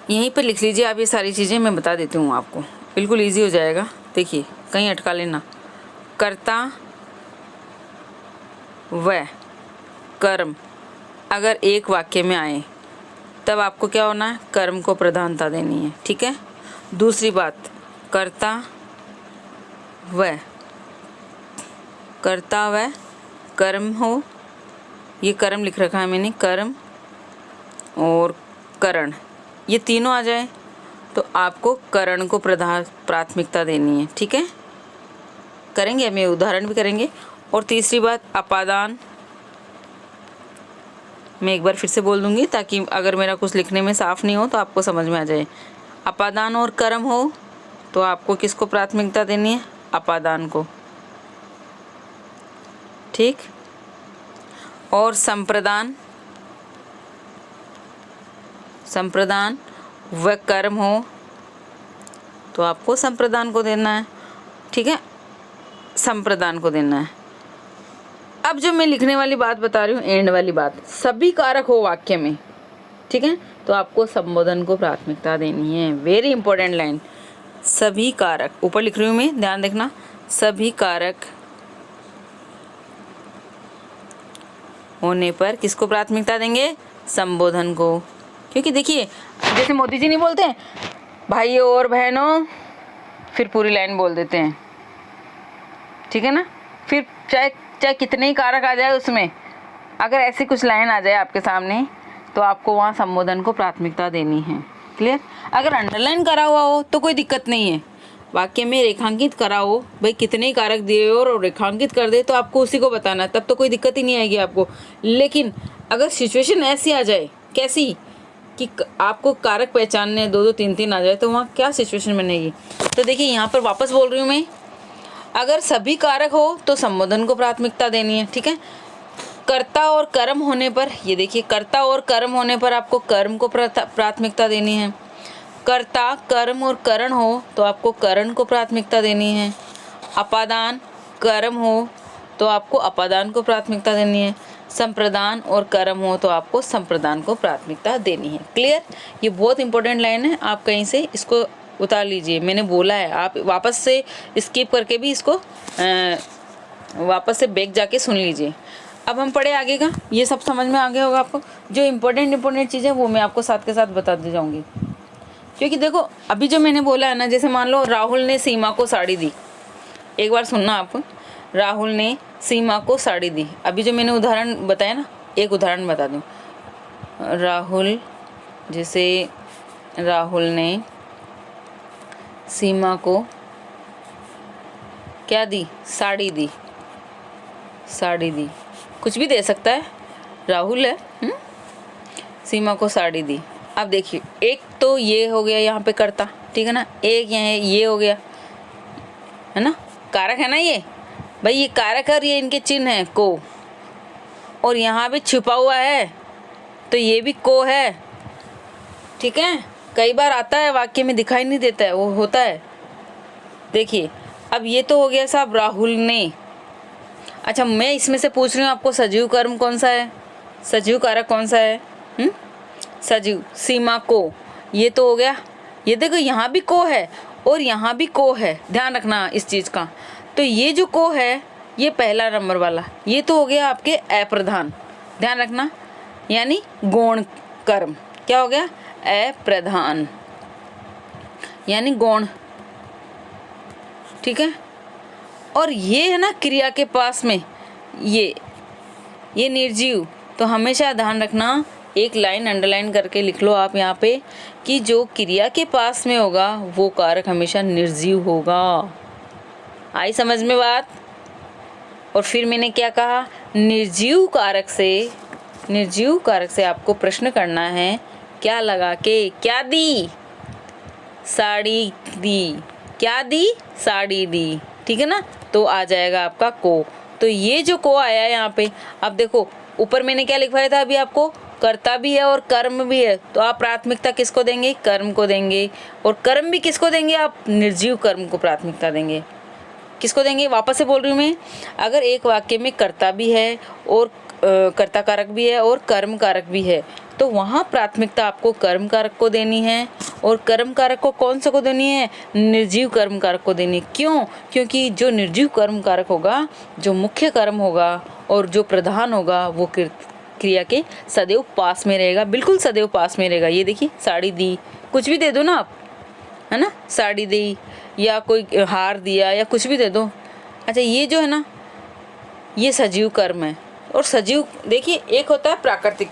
Speaker 1: यहीं पर लिख लीजिए आप ये सारी चीज़ें, मैं बता देती हूँ आपको, बिल्कुल इजी हो जाएगा। देखिए कहीं अटका लेना, कर्ता व कर्म अगर एक वाक्य में आए तब आपको क्या होना है? कर्म को प्रधानता देनी है, ठीक है। दूसरी बात, कर्ता व कर्म हो, ये कर्म लिख रखा है मैंने, कर्म और करण, ये तीनों आ जाए तो आपको करण को प्राथमिकता देनी है। ठीक है, करेंगे, हमें उदाहरण भी करेंगे। और तीसरी बात अपादान, मैं एक बार फिर से बोल दूंगी ताकि अगर मेरा कुछ लिखने में साफ नहीं हो तो आपको समझ में आ जाए। अपादान और कर्म हो तो आपको किसको प्राथमिकता देनी है? अपादान को। ठीक, और संप्रदान व कर्म हो तो आपको संप्रदान को देना है। ठीक है, संप्रदान को देना है। अब जो मैं लिखने वाली बात बता रही हूँ, एंड वाली बात, सभी कारक हो वाक्य में, ठीक है, तो आपको संबोधन को प्राथमिकता देनी है। वेरी इंपॉर्टेंट लाइन, सभी कारक, ऊपर लिख रही हूँ मैं, ध्यान देखना, सभी कारक होने पर किसको प्राथमिकता देंगे? संबोधन को। क्योंकि देखिए, जैसे मोदी जी नहीं बोलते हैं भाइयों और बहनों, फिर पूरी लाइन बोल देते हैं, ठीक है ना, फिर चाहे कितने ही कारक आ जाए उसमें, अगर ऐसी कुछ लाइन आ जाए आपके सामने तो आपको वहाँ संबोधन को प्राथमिकता देनी है। क्लियर? अगर अंडरलाइन करा हुआ हो तो कोई दिक्कत नहीं है, वाक्य में रेखांकित करा हो, भाई कितने ही कारक दिए हो और रेखांकित कर दे तो आपको उसी को बताना है, तब तो कोई दिक्कत ही नहीं आएगी आपको। लेकिन अगर सिचुएशन ऐसी आ जाए, कैसी कि आपको कारक पहचानने 2-2 3-3 आ जाए, तो वहाँ क्या सिचुएशन बनेगी? तो देखिए, यहाँ पर वापस बोल रही हूँ मैं, अगर सभी कारक हो तो संबोधन को प्राथमिकता देनी है। ठीक है, कर्ता और कर्म होने पर, ये देखिए, कर्ता और कर्म होने पर आपको कर्म को प्राथमिकता देनी है। कर्ता, कर्म और करण हो तो आपको करण को प्राथमिकता देनी है। अपादान, कर्म हो तो आपको अपादान को प्राथमिकता देनी है। संप्रदान और कर्म हो तो आपको संप्रदान को प्राथमिकता देनी है। क्लियर? ये बहुत इंपॉर्टेंट लाइन है, आप कहीं से इसको उतार लीजिए, मैंने बोला है, आप वापस से स्किप करके भी इसको वापस से बैक जाके सुन लीजिए। अब हम पढ़े आगे का, ये सब समझ में आ गया होगा आपको। जो इम्पोर्टेंट चीज़ें वो मैं आपको साथ के साथ बता दे जाऊँगी। क्योंकि देखो, अभी जो मैंने बोला है ना, जैसे मान लो राहुल ने सीमा को साड़ी दी, एक बार सुनना आप, राहुल ने सीमा को साड़ी दी। अभी जो मैंने उदाहरण बताया ना, एक उदाहरण बता दूं, राहुल ने सीमा को क्या दी? साड़ी दी, कुछ भी दे सकता है, राहुल है, सीमा को साड़ी दी। अब देखिए, एक तो ये हो गया यहाँ पे कर्ता, ठीक है ना, एक यहाँ ये हो गया, है ना, कारक है ना ये, भाई ये कारक है और ये इनके चिन्ह है को, और यहाँ भी छुपा हुआ है तो ये भी को है। ठीक है, कई बार आता है वाक्य में, दिखाई नहीं देता है, वो होता है। देखिए, अब ये तो हो गया साहब राहुल ने। अच्छा, मैं इसमें से पूछ रही हूँ आपको, सजीव कर्म कौन सा है, सजीव कारक कौन सा है? सजीव, सीमा को, ये तो हो गया। ये देखो, यहाँ भी को है और यहाँ भी को है, ध्यान रखना इस चीज़ का। तो ये जो को है, ये पहला नंबर वाला, ये तो हो गया आपके अप्रधान, ध्यान रखना, यानी गौण कर्म। क्या हो गया? अप्रधान, यानी गौण। ठीक है, और ये है ना क्रिया के पास में, ये निर्जीव। तो हमेशा ध्यान रखना, एक लाइन अंडरलाइन करके लिख लो आप यहाँ पे, कि जो क्रिया के पास में होगा वो कारक हमेशा निर्जीव होगा। आई समझ में बात? और फिर मैंने क्या कहा, निर्जीव कारक से आपको प्रश्न करना है, क्या लगा के, क्या दी? साड़ी दी। क्या दी? साड़ी दी। ठीक है ना, तो आ जाएगा आपका को। तो ये जो को आया है यहाँ पे, अब देखो ऊपर मैंने क्या लिखवाया था अभी आपको, कर्ता भी है और कर्म भी है, तो आप प्राथमिकता किसको देंगे? कर्म को देंगे। और कर्म भी किसको देंगे? आप निर्जीव कर्म को प्राथमिकता देंगे। किसको देंगे? वापस से बोल रही हूँ मैं, अगर एक वाक्य में कर्ता भी है और कर्ता कारक भी है और कर्म कारक भी है, तो वहाँ प्राथमिकता आपको कर्म कारक को देनी है। और कर्म कारक को कौन सा को देनी है? निर्जीव कर्म कारक को देनी है। क्यों? क्योंकि जो निर्जीव कर्म कारक होगा, जो मुख्य कर्म होगा और जो प्रधान होगा, वो क्रिया के सदैव पास में रहेगा, बिल्कुल सदैव पास में रहेगा। ये देखिए, साड़ी दी, कुछ भी दे दो ना आप, है ना, साड़ी दी या कोई हार दिया या कुछ भी दे दो। अच्छा, ये जो है ना, ये सजीव कर्म है। और सजीव देखिए, एक होता है प्राकृतिक,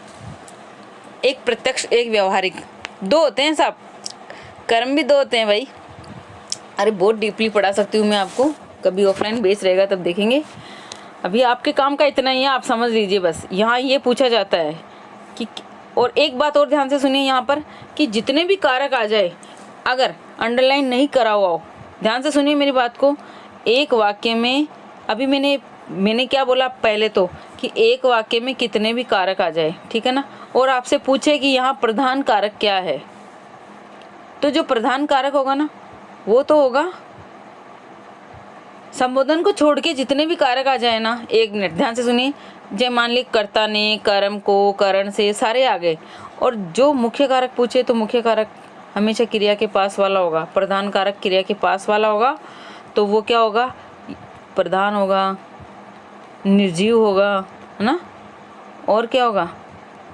Speaker 1: एक प्रत्यक्ष, एक व्यवहारिक, दो होते हैं साहब, कर्म भी दो होते हैं भाई। अरे बहुत डीपली पढ़ा सकती हूँ मैं आपको, कभी ऑफलाइन बेस रहेगा तब देखेंगे। अभी आपके काम का इतना ही है, आप समझ लीजिए बस। यहाँ ये पूछा जाता है कि, और एक बात और ध्यान से सुनिए यहाँ पर, कि जितने भी कारक आ जाए, अगर अंडरलाइन नहीं करा हुआ हो, ध्यान से सुनिए मेरी बात को। एक वाक्य में, अभी मैंने क्या बोला पहले तो, कि एक वाक्य में कितने भी कारक आ जाए, ठीक है ना, और आपसे पूछे कि यहाँ प्रधान कारक क्या है, तो जो प्रधान कारक होगा ना वो तो होगा, संबोधन को छोड़ के जितने भी कारक आ जाए ना, 1 मिनट ध्यान से सुनिए। जय मान ली कर्ता ने, कर्म को, करण से, सारे आ गए, और जो मुख्य कारक पूछे तो मुख्य कारक हमेशा क्रिया के पास वाला होगा, प्रधान कारक क्रिया के पास वाला होगा, तो वो क्या होगा, प्रधान होगा, निर्जीव होगा, है ना, और क्या होगा,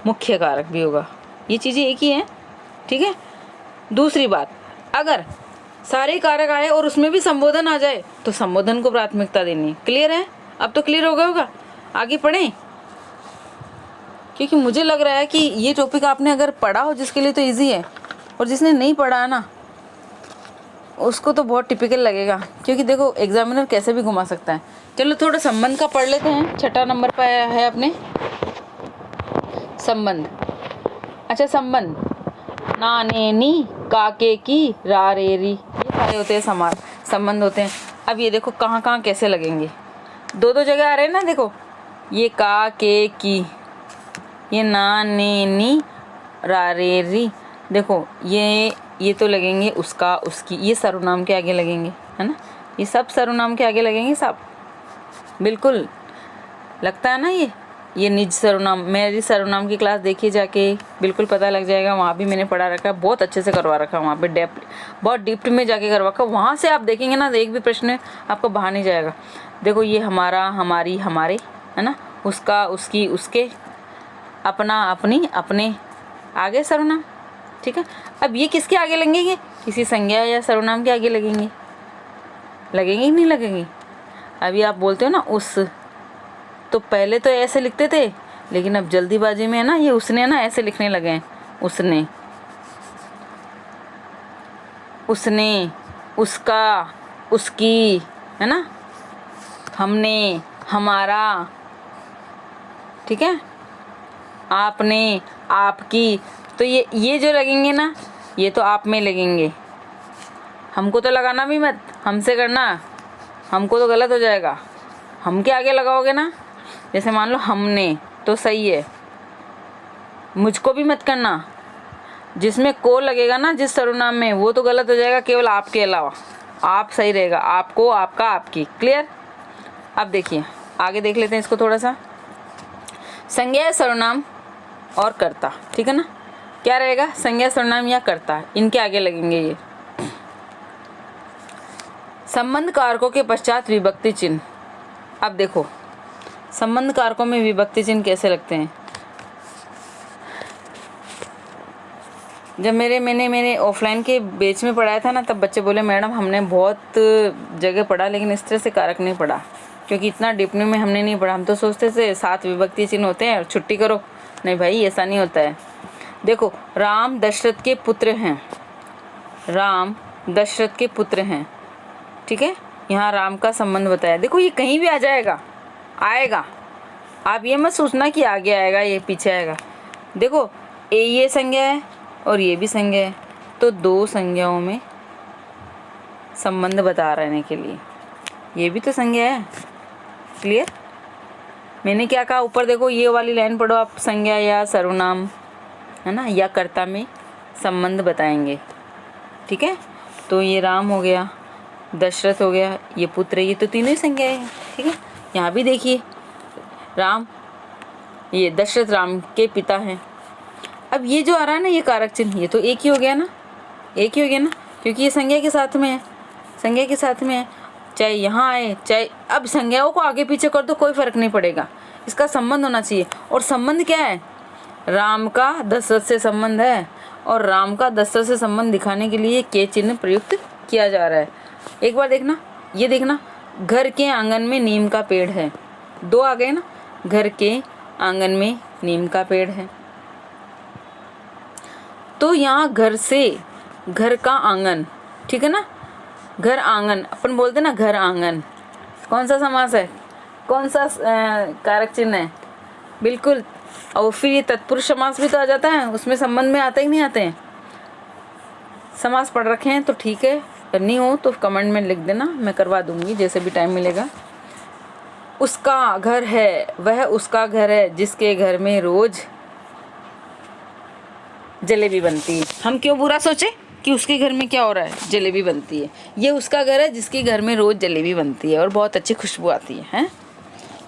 Speaker 1: मुख्य कारक भी होगा। ये चीज़ें एक ही हैं, ठीक है। दूसरी बात, अगर सारे कारक आए और उसमें भी संबोधन आ जाए तो संबोधन को प्राथमिकता देनी है। क्लियर है? अब तो क्लियर हो गया होगा। आगे पढ़ें, क्योंकि मुझे लग रहा है कि ये टॉपिक आपने अगर पढ़ा हो जिसके लिए तो इजी है, और जिसने नहीं पढ़ा है ना उसको तो बहुत टिपिकल लगेगा, क्योंकि देखो एग्जामिनर कैसे भी घुमा सकता है। चलो थोड़ा संबंध का पढ़ लेते हैं। 6 नंबर पर है अपने संबंध। अच्छा, संबंध, ना ने नी, काके की, रा रे री, ये सारे होते हैं समास, संबंध होते हैं। अब ये देखो कहाँ कहाँ कैसे लगेंगे, दो जगह आ रहे हैं ना, देखो ये का के की, ये ना ने नी, रा रे री, देखो ये तो लगेंगे उसका, उसकी, ये सर्वनाम के आगे लगेंगे, है ना, ये सब सर्वनाम के आगे लगेंगे सब, बिल्कुल लगता है ना। ये निज सर्वनाम, मेरी सर्वनाम की क्लास देखिए जाके, बिल्कुल पता लग जाएगा, वहाँ भी मैंने पढ़ा रखा है, बहुत अच्छे से करवा रखा है, वहाँ पे डेप्थ, बहुत डीप में जाके करवा रखा, वहाँ से आप देखेंगे ना एक भी प्रश्न आपको बाहर नहीं जाएगा। देखो ये हमारा, हमारी, हमारे, है ना, उसका, उसकी, उसके, अपना, अपनी, अपने, आगे सर्वनाम, ठीक है। अब ये किसके आगे लगेंगे, किसी संज्ञा या सर्वनाम के आगे लगेंगे, लगेंगे ही नहीं लगेंगे। अभी आप बोलते हो ना उस, तो पहले तो ऐसे लिखते थे, लेकिन अब जल्दीबाजी में है ना, ये उसने ना ऐसे लिखने लगे हैं, उसने, उसने, उसका, उसकी, है ना, हमने, हमारा, ठीक है, आपने, आपकी, तो ये जो लगेंगे ना, ये तो आप में लगेंगे। हमको तो लगाना भी मत, हमसे करना, हमको तो गलत हो जाएगा। हम के आगे लगाओगे ना, जैसे मान लो हमने, तो सही है, मुझको भी मत करना। जिसमें को लगेगा ना जिस सर्वनाम में, वो तो गलत हो जाएगा, केवल आपके अलावा आप सही रहेगा, आपको, आपका, आपकी। क्लियर? अब देखिए आगे देख लेते हैं इसको थोड़ा सा। संज्ञा, सर्वनाम और कर्ता, ठीक है ना, क्या रहेगा, संज्ञा, सर्वनाम या कर्ता, इनके आगे लगेंगे ये। संबंध कारकों के पश्चात विभक्ति चिन्ह। अब देखो संबंध कारकों में विभक्ति चिन्ह कैसे लगते हैं। जब मैंने ऑफलाइन के बैच में पढ़ाया था ना, तब बच्चे बोले मैडम हमने बहुत जगह पढ़ा लेकिन इस तरह से कारक नहीं पढ़ा, क्योंकि इतना डीपने में हमने नहीं पढ़ा। हम तो सोचते थे 7 विभक्ति चिन्ह होते हैं और छुट्टी करो। नहीं भाई, ऐसा नहीं होता है। देखो राम दशरथ के पुत्र हैं, राम दशरथ के पुत्र हैं, ठीक है, यहाँ राम का संबंध बताया। देखो ये कहीं भी आ जाएगा, आएगा, आप ये मत सोचना कि आगे आएगा ये पीछे आएगा। देखो ये संज्ञा है और ये भी संज्ञा है, तो 2 संज्ञाओं में संबंध बता रहने के लिए ये भी तो संज्ञा है। क्लियर? मैंने क्या कहा ऊपर देखो, ये वाली लाइन पढ़ो आप, संज्ञा या सर्वनाम, है ना, या कर्ता में संबंध बताएंगे, ठीक है। तो ये राम हो गया, दशरथ हो गया, ये पुत्र, ये तो तीनों ही संज्ञाएं हैं, ठीक है। यहाँ भी देखिए राम, ये दशरथ राम के पिता हैं। अब ये जो आ रहा है ना ये कारक चिन्ह, ये तो एक ही हो गया ना, एक ही हो गया ना, क्योंकि ये संज्ञा के साथ में है, संज्ञा के साथ में है, चाहे यहाँ आए चाहे, अब संज्ञाओं को आगे पीछे कर दो कोई फर्क नहीं पड़ेगा, इसका संबंध होना चाहिए। और संबंध क्या है, राम का दशरथ से संबंध है, और राम का दशरथ से संबंध दिखाने के लिए के चिन्ह प्रयुक्त किया जा रहा है। एक बार देखना, ये देखना, घर के आंगन में नीम का पेड़ है, 2 आ गए ना, घर के आंगन में नीम का पेड़ है, तो यहाँ घर से, घर का आंगन, ठीक है ना, घर आंगन अपन बोलते ना, घर आंगन कौन सा समास है, कौन सा कारक चिन्ह है, बिल्कुल। और फिर ये तत्पुरुष समास भी तो आ जाता है, उसमें संबंध में आते ही नहीं आते हैं। समास पढ़ रखे हैं तो ठीक है, करनी हो तो कमेंट में लिख देना, मैं करवा दूंगी जैसे भी टाइम मिलेगा। उसका घर है, वह उसका घर है जिसके घर में रोज जलेबी बनती है। हम क्यों बुरा सोचे कि उसके घर में क्या हो रहा है, जलेबी बनती है। ये उसका घर है जिसके घर में रोज जलेबी बनती है और बहुत अच्छी खुशबू आती है, हैं?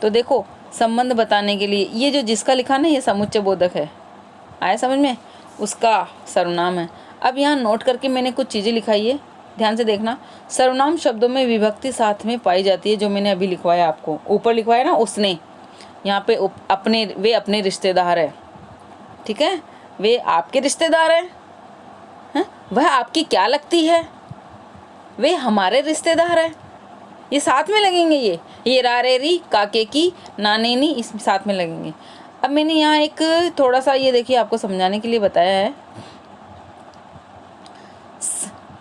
Speaker 1: तो देखो संबंध बताने के लिए ये जो जिसका लिखा ना, ये समुच्चय बोधक है, आया समझ में, उसका सर्वनाम है। अब यहाँ नोट करके मैंने कुछ चीज़ें लिखाई है, ध्यान से देखना। सर्वनाम शब्दों में विभक्ति साथ में पाई जाती है, जो मैंने अभी लिखवाया आपको, ऊपर लिखवाया ना उसने, यहाँ पे अपने, वे अपने रिश्तेदार है, ठीक है, वे आपके रिश्तेदार हैं, वह आपकी क्या लगती है, वे हमारे रिश्तेदार हैं, ये साथ में लगेंगे। ये रारेरी, काके की, नानेनी, इस साथ में लगेंगे। अब मैंने यहाँ एक थोड़ा सा ये देखिए आपको समझाने के लिए बताया है,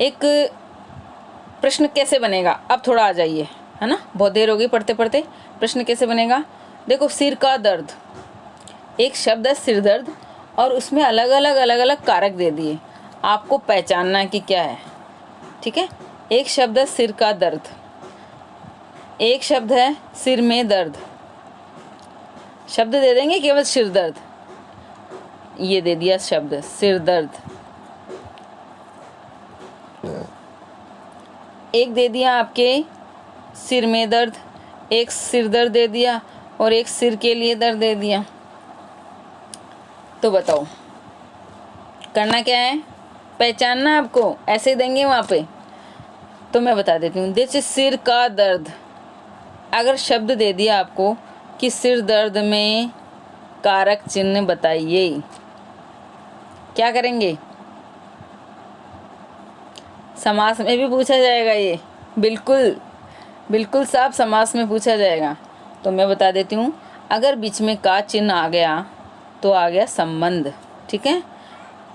Speaker 1: एक प्रश्न कैसे बनेगा। अब थोड़ा आ जाइए, है ना, बहुत देर हो गई पढ़ते पढ़ते। प्रश्न कैसे बनेगा, देखो, सिर का दर्द, एक शब्द है सिर दर्द, और उसमें अलग अलग कारक दे दिए, आपको पहचानना है कि क्या है, ठीक है। एक शब्द है सिर का दर्द, एक शब्द है सिर में दर्द, शब्द दे देंगे केवल सिर दर्द, ये दे दिया शब्द सिर दर्द, एक दे दिया आपके सिर में दर्द, एक सिर दर्द दे दिया, और एक सिर के लिए दर्द दे दिया। तो बताओ करना क्या है, पहचानना आपको, ऐसे देंगे वहाँ पे। तो मैं बता देती हूँ, जैसे सिर का दर्द, अगर शब्द दे दिया आपको कि सिर दर्द में कारक चिन्ह बताइए, क्या करेंगे, समास में भी पूछा जाएगा ये, बिल्कुल बिल्कुल साफ समास में पूछा जाएगा। तो मैं बता देती हूँ, अगर बीच में का चिन्ह आ गया तो आ गया संबंध, ठीक है।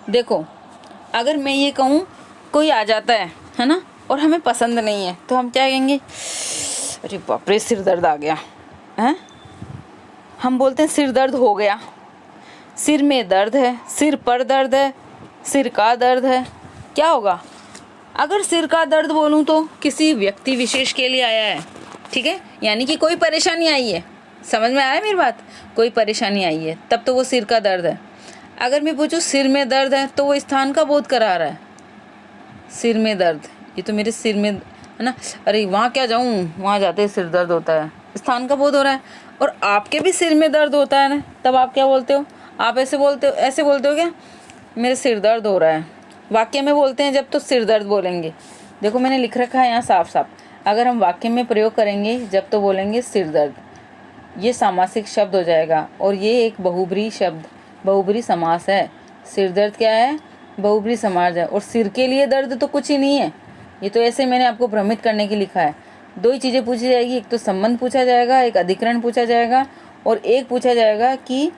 Speaker 1: देखो, अगर मैं ये कहूँ कोई आ जाता है ना, और हमें पसंद नहीं है, तो हम क्या कहेंगे, अरे बाप रे सिर दर्द आ गया, हैं? हम बोलते हैं सिर दर्द हो गया, सिर में दर्द है, सिर पर दर्द है, सिर का दर्द है, क्या होगा। अगर सिर का दर्द बोलूँ तो किसी व्यक्ति विशेष के लिए आया है, ठीक है, यानी कि कोई परेशानी आई है, समझ में आया मेरी बात, कोई परेशानी आई है, तब तो वो सिर का दर्द है। अगर मैं पूछूँ सिर में दर्द है, तो वो स्थान का बोध करा रहा है, सिर में दर्द, ये तो मेरे सिर में है ना, अरे वहाँ क्या जाऊँ, वहाँ जाते ही सिर दर्द होता है, स्थान का बोध हो रहा है। और आपके भी सिर में दर्द होता है ना, तब आप क्या बोलते हो, आप ऐसे बोलते हो क्या, मेरे सिर दर्द हो रहा है। वाक्य में बोलते हैं जब तो सिर दर्द बोलेंगे, देखो मैंने लिख रखा है यहाँ साफ साफ, अगर हम वाक्य में प्रयोग करेंगे जब तो बोलेंगे सिर दर्द, ये सामासिक शब्द हो जाएगा, और ये एक बहुब्री शब्द, बहुब्री समास है। सिर दर्द क्या है, बहुब्री समास है, और सिर के लिए दर्द तो कुछ ही नहीं है, ये तो ऐसे मैंने आपको भ्रमित करने के लिखा है। दो ही चीज़ें पूछी जाएगी, एक तो संबंध पूछा जाएगा, एक अधिकरण पूछा जाएगा, और एक पूछा जाएगा कि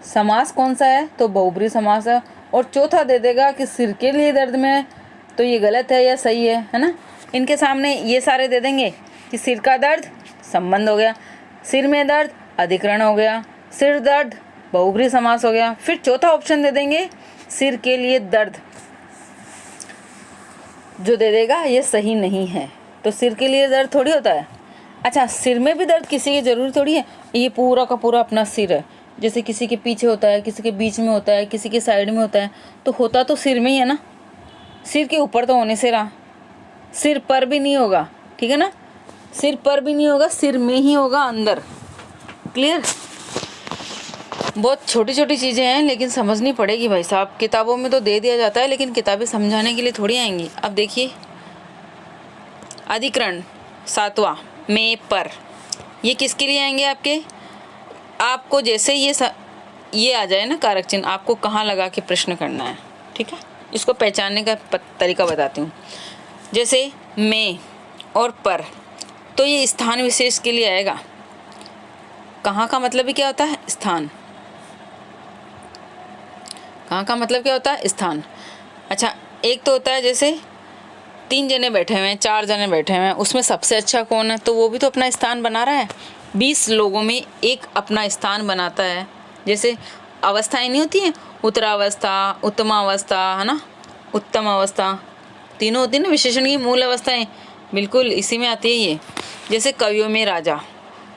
Speaker 1: समास कौन सा है, तो बहुब्री समास है, और चौथा दे देगा कि सिर के लिए दर्द में है, तो ये गलत है या सही है ना। इनके सामने ये सारे दे देंगे कि सिर का दर्द संबंध हो गया, सिर में दर्द अधिकरण हो गया, सिर दर्द बहुब्री समास हो गया, फिर चौथा ऑप्शन दे देंगे सिर के लिए दर्द, जो दे देगा ये सही नहीं है। तो सिर के लिए दर्द थोड़ी होता है, अच्छा सिर में भी दर्द किसी की ज़रूरी थोड़ी है, ये पूरा का पूरा अपना सिर है, जैसे किसी के पीछे होता है, किसी के बीच में होता है, किसी के साइड में होता है, तो होता तो सिर में ही है ना, सिर के ऊपर तो होने से रहा, सिर पर भी नहीं होगा, ठीक है ना, सिर पर भी नहीं होगा, सिर में ही होगा अंदर, क्लियर। बहुत छोटी छोटी चीज़ें हैं लेकिन समझनी पड़ेगी भाई साहब, किताबों में तो दे दिया जाता है लेकिन किताबें समझाने के लिए थोड़ी आएंगी। अब देखिए अधिकरण सातवां में पर, ये किसके लिए आएंगे आपके, आपको जैसे ये आ जाए ना कारक चिन्ह, आपको कहाँ लगा के प्रश्न करना है, ठीक है। इसको पहचानने का तरीका बताती हूँ, जैसे में और पर, तो ये स्थान विशेष के लिए आएगा, कहाँ का मतलब ही क्या होता है, स्थान, कहाँ का मतलब क्या होता है? स्थान। अच्छा, एक तो होता है जैसे 3 जने बैठे हुए हैं, 4 जने बैठे हुए हैं, उसमें सबसे अच्छा कौन है? तो वो भी तो अपना स्थान बना रहा है। 20 लोगों में एक अपना स्थान बनाता है। जैसे अवस्थाएं नहीं होती हैं, उत्तरावस्था, उत्तमावस्था, है ना, उत्तम अवस्था, तीनों होती है ना विशेषण की मूल अवस्थाएं, बिल्कुल इसी में आती है ये। जैसे कवियों में राजा,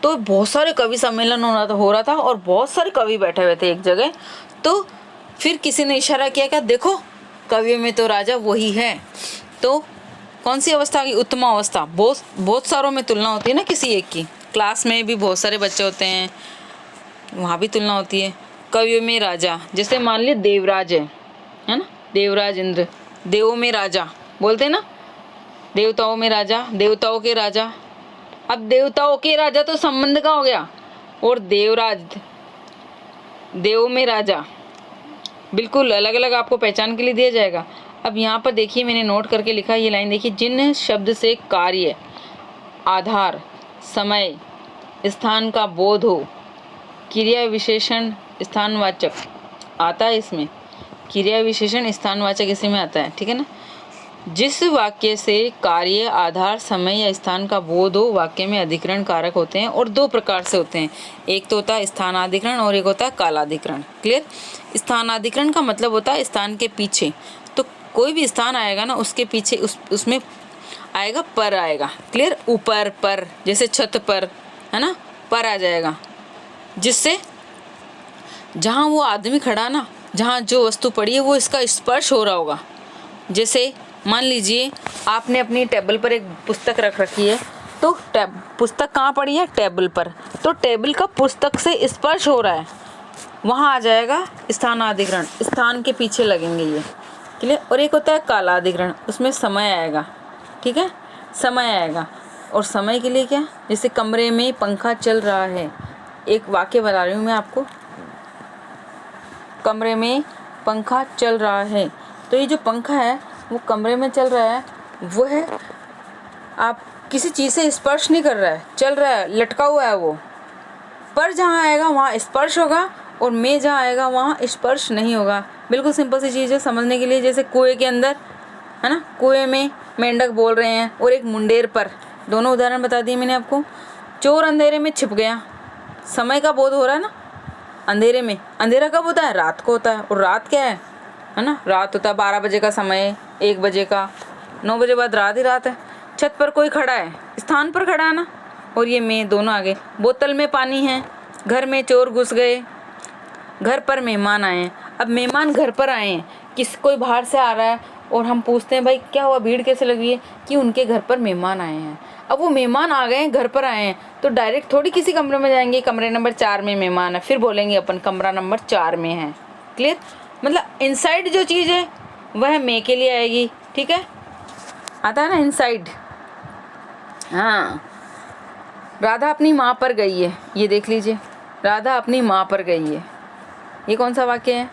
Speaker 1: तो बहुत सारे कवि सम्मेलन हो रहा था और बहुत सारे कवि बैठे हुए थे एक जगह। तो फिर किसी ने इशारा किया, क्या देखो कवियों में तो राजा वही है। तो कौन सी अवस्था की? उत्तम अवस्था। बहुत सारों में तुलना होती है ना किसी एक की। क्लास में भी बहुत सारे बच्चे होते हैं, वहाँ भी तुलना होती है। कवियों में राजा, जैसे मान लीजिए देवराज है ना, देवराज इंद्र, देवों में राजा बोलते हैं ना, देवताओं में राजा, देवताओं के राजा। अब देवताओं के राजा तो संबंध का हो गया, और देवराज, देवों में राजा, बिल्कुल अलग अलग आपको पहचान के लिए दिया जाएगा। अब यहाँ पर देखिए, मैंने नोट करके लिखा, ये लाइन देखिए, जिन शब्द से कार्य, आधार, समय, स्थान का बोध हो, क्रिया विशेषण स्थानवाचक आता है इसमें, क्रिया विशेषण स्थानवाचक इसी में आता है, ठीक है ना। जिस वाक्य से कार्य, आधार, समय या स्थान का बोध हो, वाक्य में अधिकरण कारक होते हैं, और 2 प्रकार से होते हैं। एक तो होता है स्थानाधिकरण और एक होता है कालाधिकरण। क्लियर? स्थानाधिकरण का मतलब होता है स्थान के पीछे, तो कोई भी स्थान आएगा ना, उसके पीछे उसमें आएगा पर आएगा। क्लियर? ऊपर, पर, जैसे छत पर, है ना, पर आ जाएगा, जिससे जहाँ वो आदमी खड़ा ना, जहाँ जो वस्तु पड़ी है वो इसका स्पर्श हो रहा होगा। जैसे मान लीजिए आपने अपनी टेबल पर एक पुस्तक रख रखी है, तो पुस्तक कहाँ पड़ी है? टेबल पर, तो टेबल का पुस्तक से स्पर्श हो रहा है, वहाँ आ जाएगा स्थानाधिकरण, स्थान के पीछे लगेंगे ये। क्लियर? और एक होता है कालाधिकरण, उसमें समय आएगा, ठीक है, समय आएगा। और समय के लिए क्या? जैसे कमरे में पंखा चल रहा है, एक वाक्य बता रही हूँ मैं आपको, कमरे में पंखा चल रहा है, तो ये जो पंखा है वो कमरे में चल रहा है, वो है, आप किसी चीज़ से स्पर्श नहीं कर रहा है, चल रहा है, लटका हुआ है वो। पर जहाँ आएगा वहाँ स्पर्श होगा, और में जहाँ आएगा वहाँ स्पर्श नहीं होगा। बिल्कुल सिंपल सी चीज़ है समझने के लिए। जैसे कुएं के अंदर, है ना, कुएं में मेंढक बोल रहे हैं, और एक मुंडेर पर, दोनों उदाहरण बता दिए मैंने आपको। चोर अंधेरे में छिप गया, समय का बोध हो रहा है ना, अंधेरे में। अंधेरा कब होता है? रात को होता है। और रात क्या है ना, रात होता है 12 बजे का समय, 1 बजे का, 9 बजे बाद रात ही रात है। छत पर कोई खड़ा है, स्थान पर खड़ा है ना, और ये में दोनों आगे। बोतल में पानी है, घर में चोर घुस गए, घर पर मेहमान आए हैं। अब मेहमान घर पर आए हैं, कोई बाहर से आ रहा है, और हम पूछते हैं भाई क्या हुआ, भीड़ कैसे लगी है? कि उनके घर पर मेहमान आए हैं। अब वो मेहमान आ गए हैं, घर पर आए हैं, तो डायरेक्ट थोड़ी किसी कमरे में जाएंगे, कमरे नंबर 4 में मेहमान है, फिर बोलेंगे अपन कमरा नंबर 4 में है। क्लियर? मतलब इनसाइड जो चीज़ है वह मे के लिए आएगी, ठीक है, आता है ना इनसाइड। हाँ, राधा अपनी माँ पर गई है, ये देख लीजिए, राधा अपनी माँ पर गई है, ये कौन सा वाक्य है?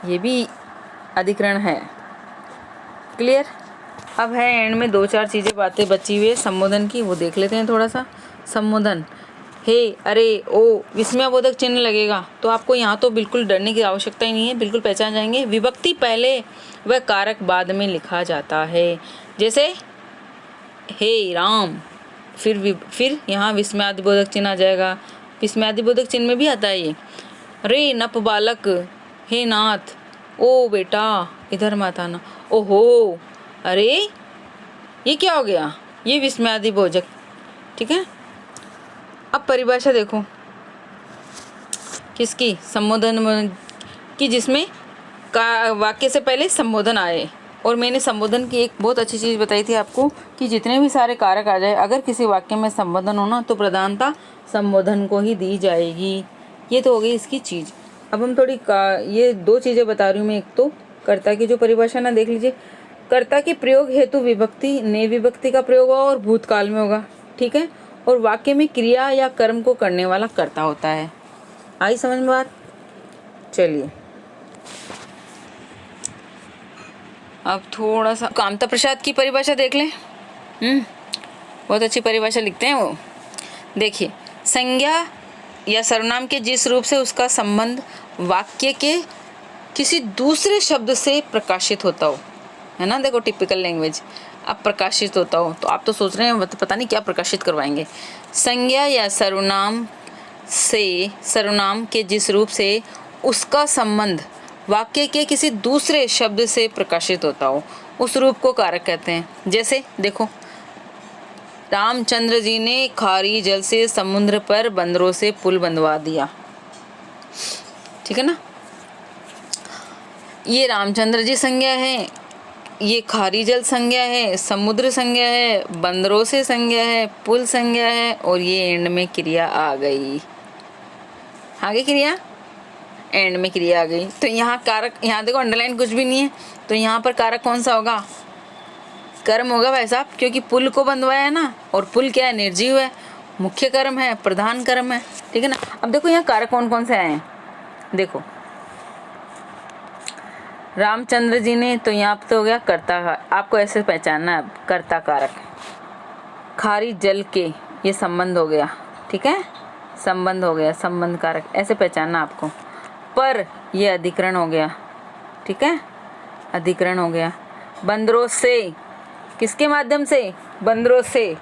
Speaker 1: ये भी अधिकरण है। क्लियर? अब है एंड में 2-4 चीज़ें बातें बची हुई है संबोधन की, वो देख लेते हैं थोड़ा सा। संबोधन, हे, अरे, ओ, विस्मयबोधक चिन्ह लगेगा, तो आपको यहाँ तो बिल्कुल डरने की आवश्यकता ही नहीं है, बिल्कुल पहचान जाएंगे। विभक्ति पहले व कारक बाद में लिखा जाता है, जैसे हे राम, फिर यहाँ विस्मयादिबोधक चिन्ह आ जाएगा। विस्मयादिबोधक चिन्ह में भी आता है ये। रे नप बालक, हे नाथ, ओ बेटा, इधर मत आना, ओहो, अरे ये क्या हो गया? ये विस्मयादिबोधक, ठीक है। अब परिभाषा देखो किसकी? संबोधन की, जिसमें का वाक्य से पहले संबोधन आए। और मैंने संबोधन की एक बहुत अच्छी चीज़ बताई थी आपको कि जितने भी सारे कारक आ जाए, अगर किसी वाक्य में संबोधन हो ना, तो प्रधानता संबोधन को ही दी जाएगी। ये तो हो गई इसकी चीज़। अब हम थोड़ी ये 2 चीज़ें बता रही हूँ मैं। एक तो कर्ता की जो परिभाषा ना, देख लीजिए, कर्ता के प्रयोग हेतु विभक्ति ने विभक्ति का प्रयोग होगा और भूतकाल में होगा, ठीक है। और वाक्य में क्रिया या कर्म को करने वाला कर्ता होता है। आई समझ में बात? चलिए अब थोड़ा सा कामता प्रसाद की परिभाषा देख लें। बहुत अच्छी परिभाषा लिखते हैं वो। देखिए, संज्ञा या सर्वनाम के जिस रूप से उसका संबंध वाक्य के किसी दूसरे शब्द से प्रकाशित होता हो, है ना। देखो टिपिकल लैंग्वेज, अब प्रकाशित होता हो तो आप तो सोच रहे हैं पता नहीं क्या प्रकाशित करवाएंगे। संज्ञा या सर्वनाम के जिस रूप से उसका संबंध वाक्य के किसी दूसरे शब्द से प्रकाशित होता हो उस रूप को कारक कहते हैं। जैसे देखो, रामचंद्र जी ने खारी जल से समुद्र पर बंदरों से पुल बंधवा दिया, ठीक है ना। ये रामचंद्र जी संज्ञा है, ये खारी जल संज्ञा है, समुद्र संज्ञा है, बंदरों से संज्ञा है, पुल संज्ञा है, और ये एंड में क्रिया आ गई। आगे क्रिया, एंड में क्रिया आ गई। तो यहाँ कारक, यहाँ देखो अंडरलाइन कुछ भी नहीं है, तो यहाँ पर कारक कौन सा होगा? कर्म होगा भाई साहब, क्योंकि पुल को बंधवाया है ना, और पुल क्या है? निर्जीव है, मुख्य कर्म है, प्रधान कर्म है, ठीक है ना। अब देखो यहाँ कारक कौन कौन से आए हैं, देखो रामचंद्र जी ने, तो यहाँ पे तो हो गया कर्ता, आपको ऐसे पहचानना है, कर्ता कारक। खारी जल के, ये संबंध हो गया, ठीक है, संबंध हो गया, संबंध कारक, ऐसे पहचानना आपको। पर ये अधिकरण हो गया, ठीक है, अधिकरण हो गया। बंदरों से, किसके माध्यम से? बंदरों से,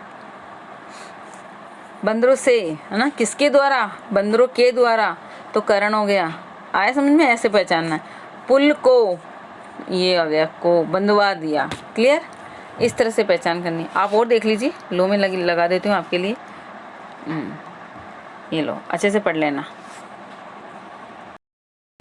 Speaker 1: बंदरों से, है ना, किसके द्वारा? बंदरों के द्वारा, तो करण हो गया। आया समझ में? ऐसे पहचानना है। पुल को, ये आ गया, को बंधवा दिया, क्लियर। इस तरह से पहचान करनी। आप और देख लीजिए, लो में लगा देती हूँ आपके लिए, ये लो, अच्छे से पढ़ लेना।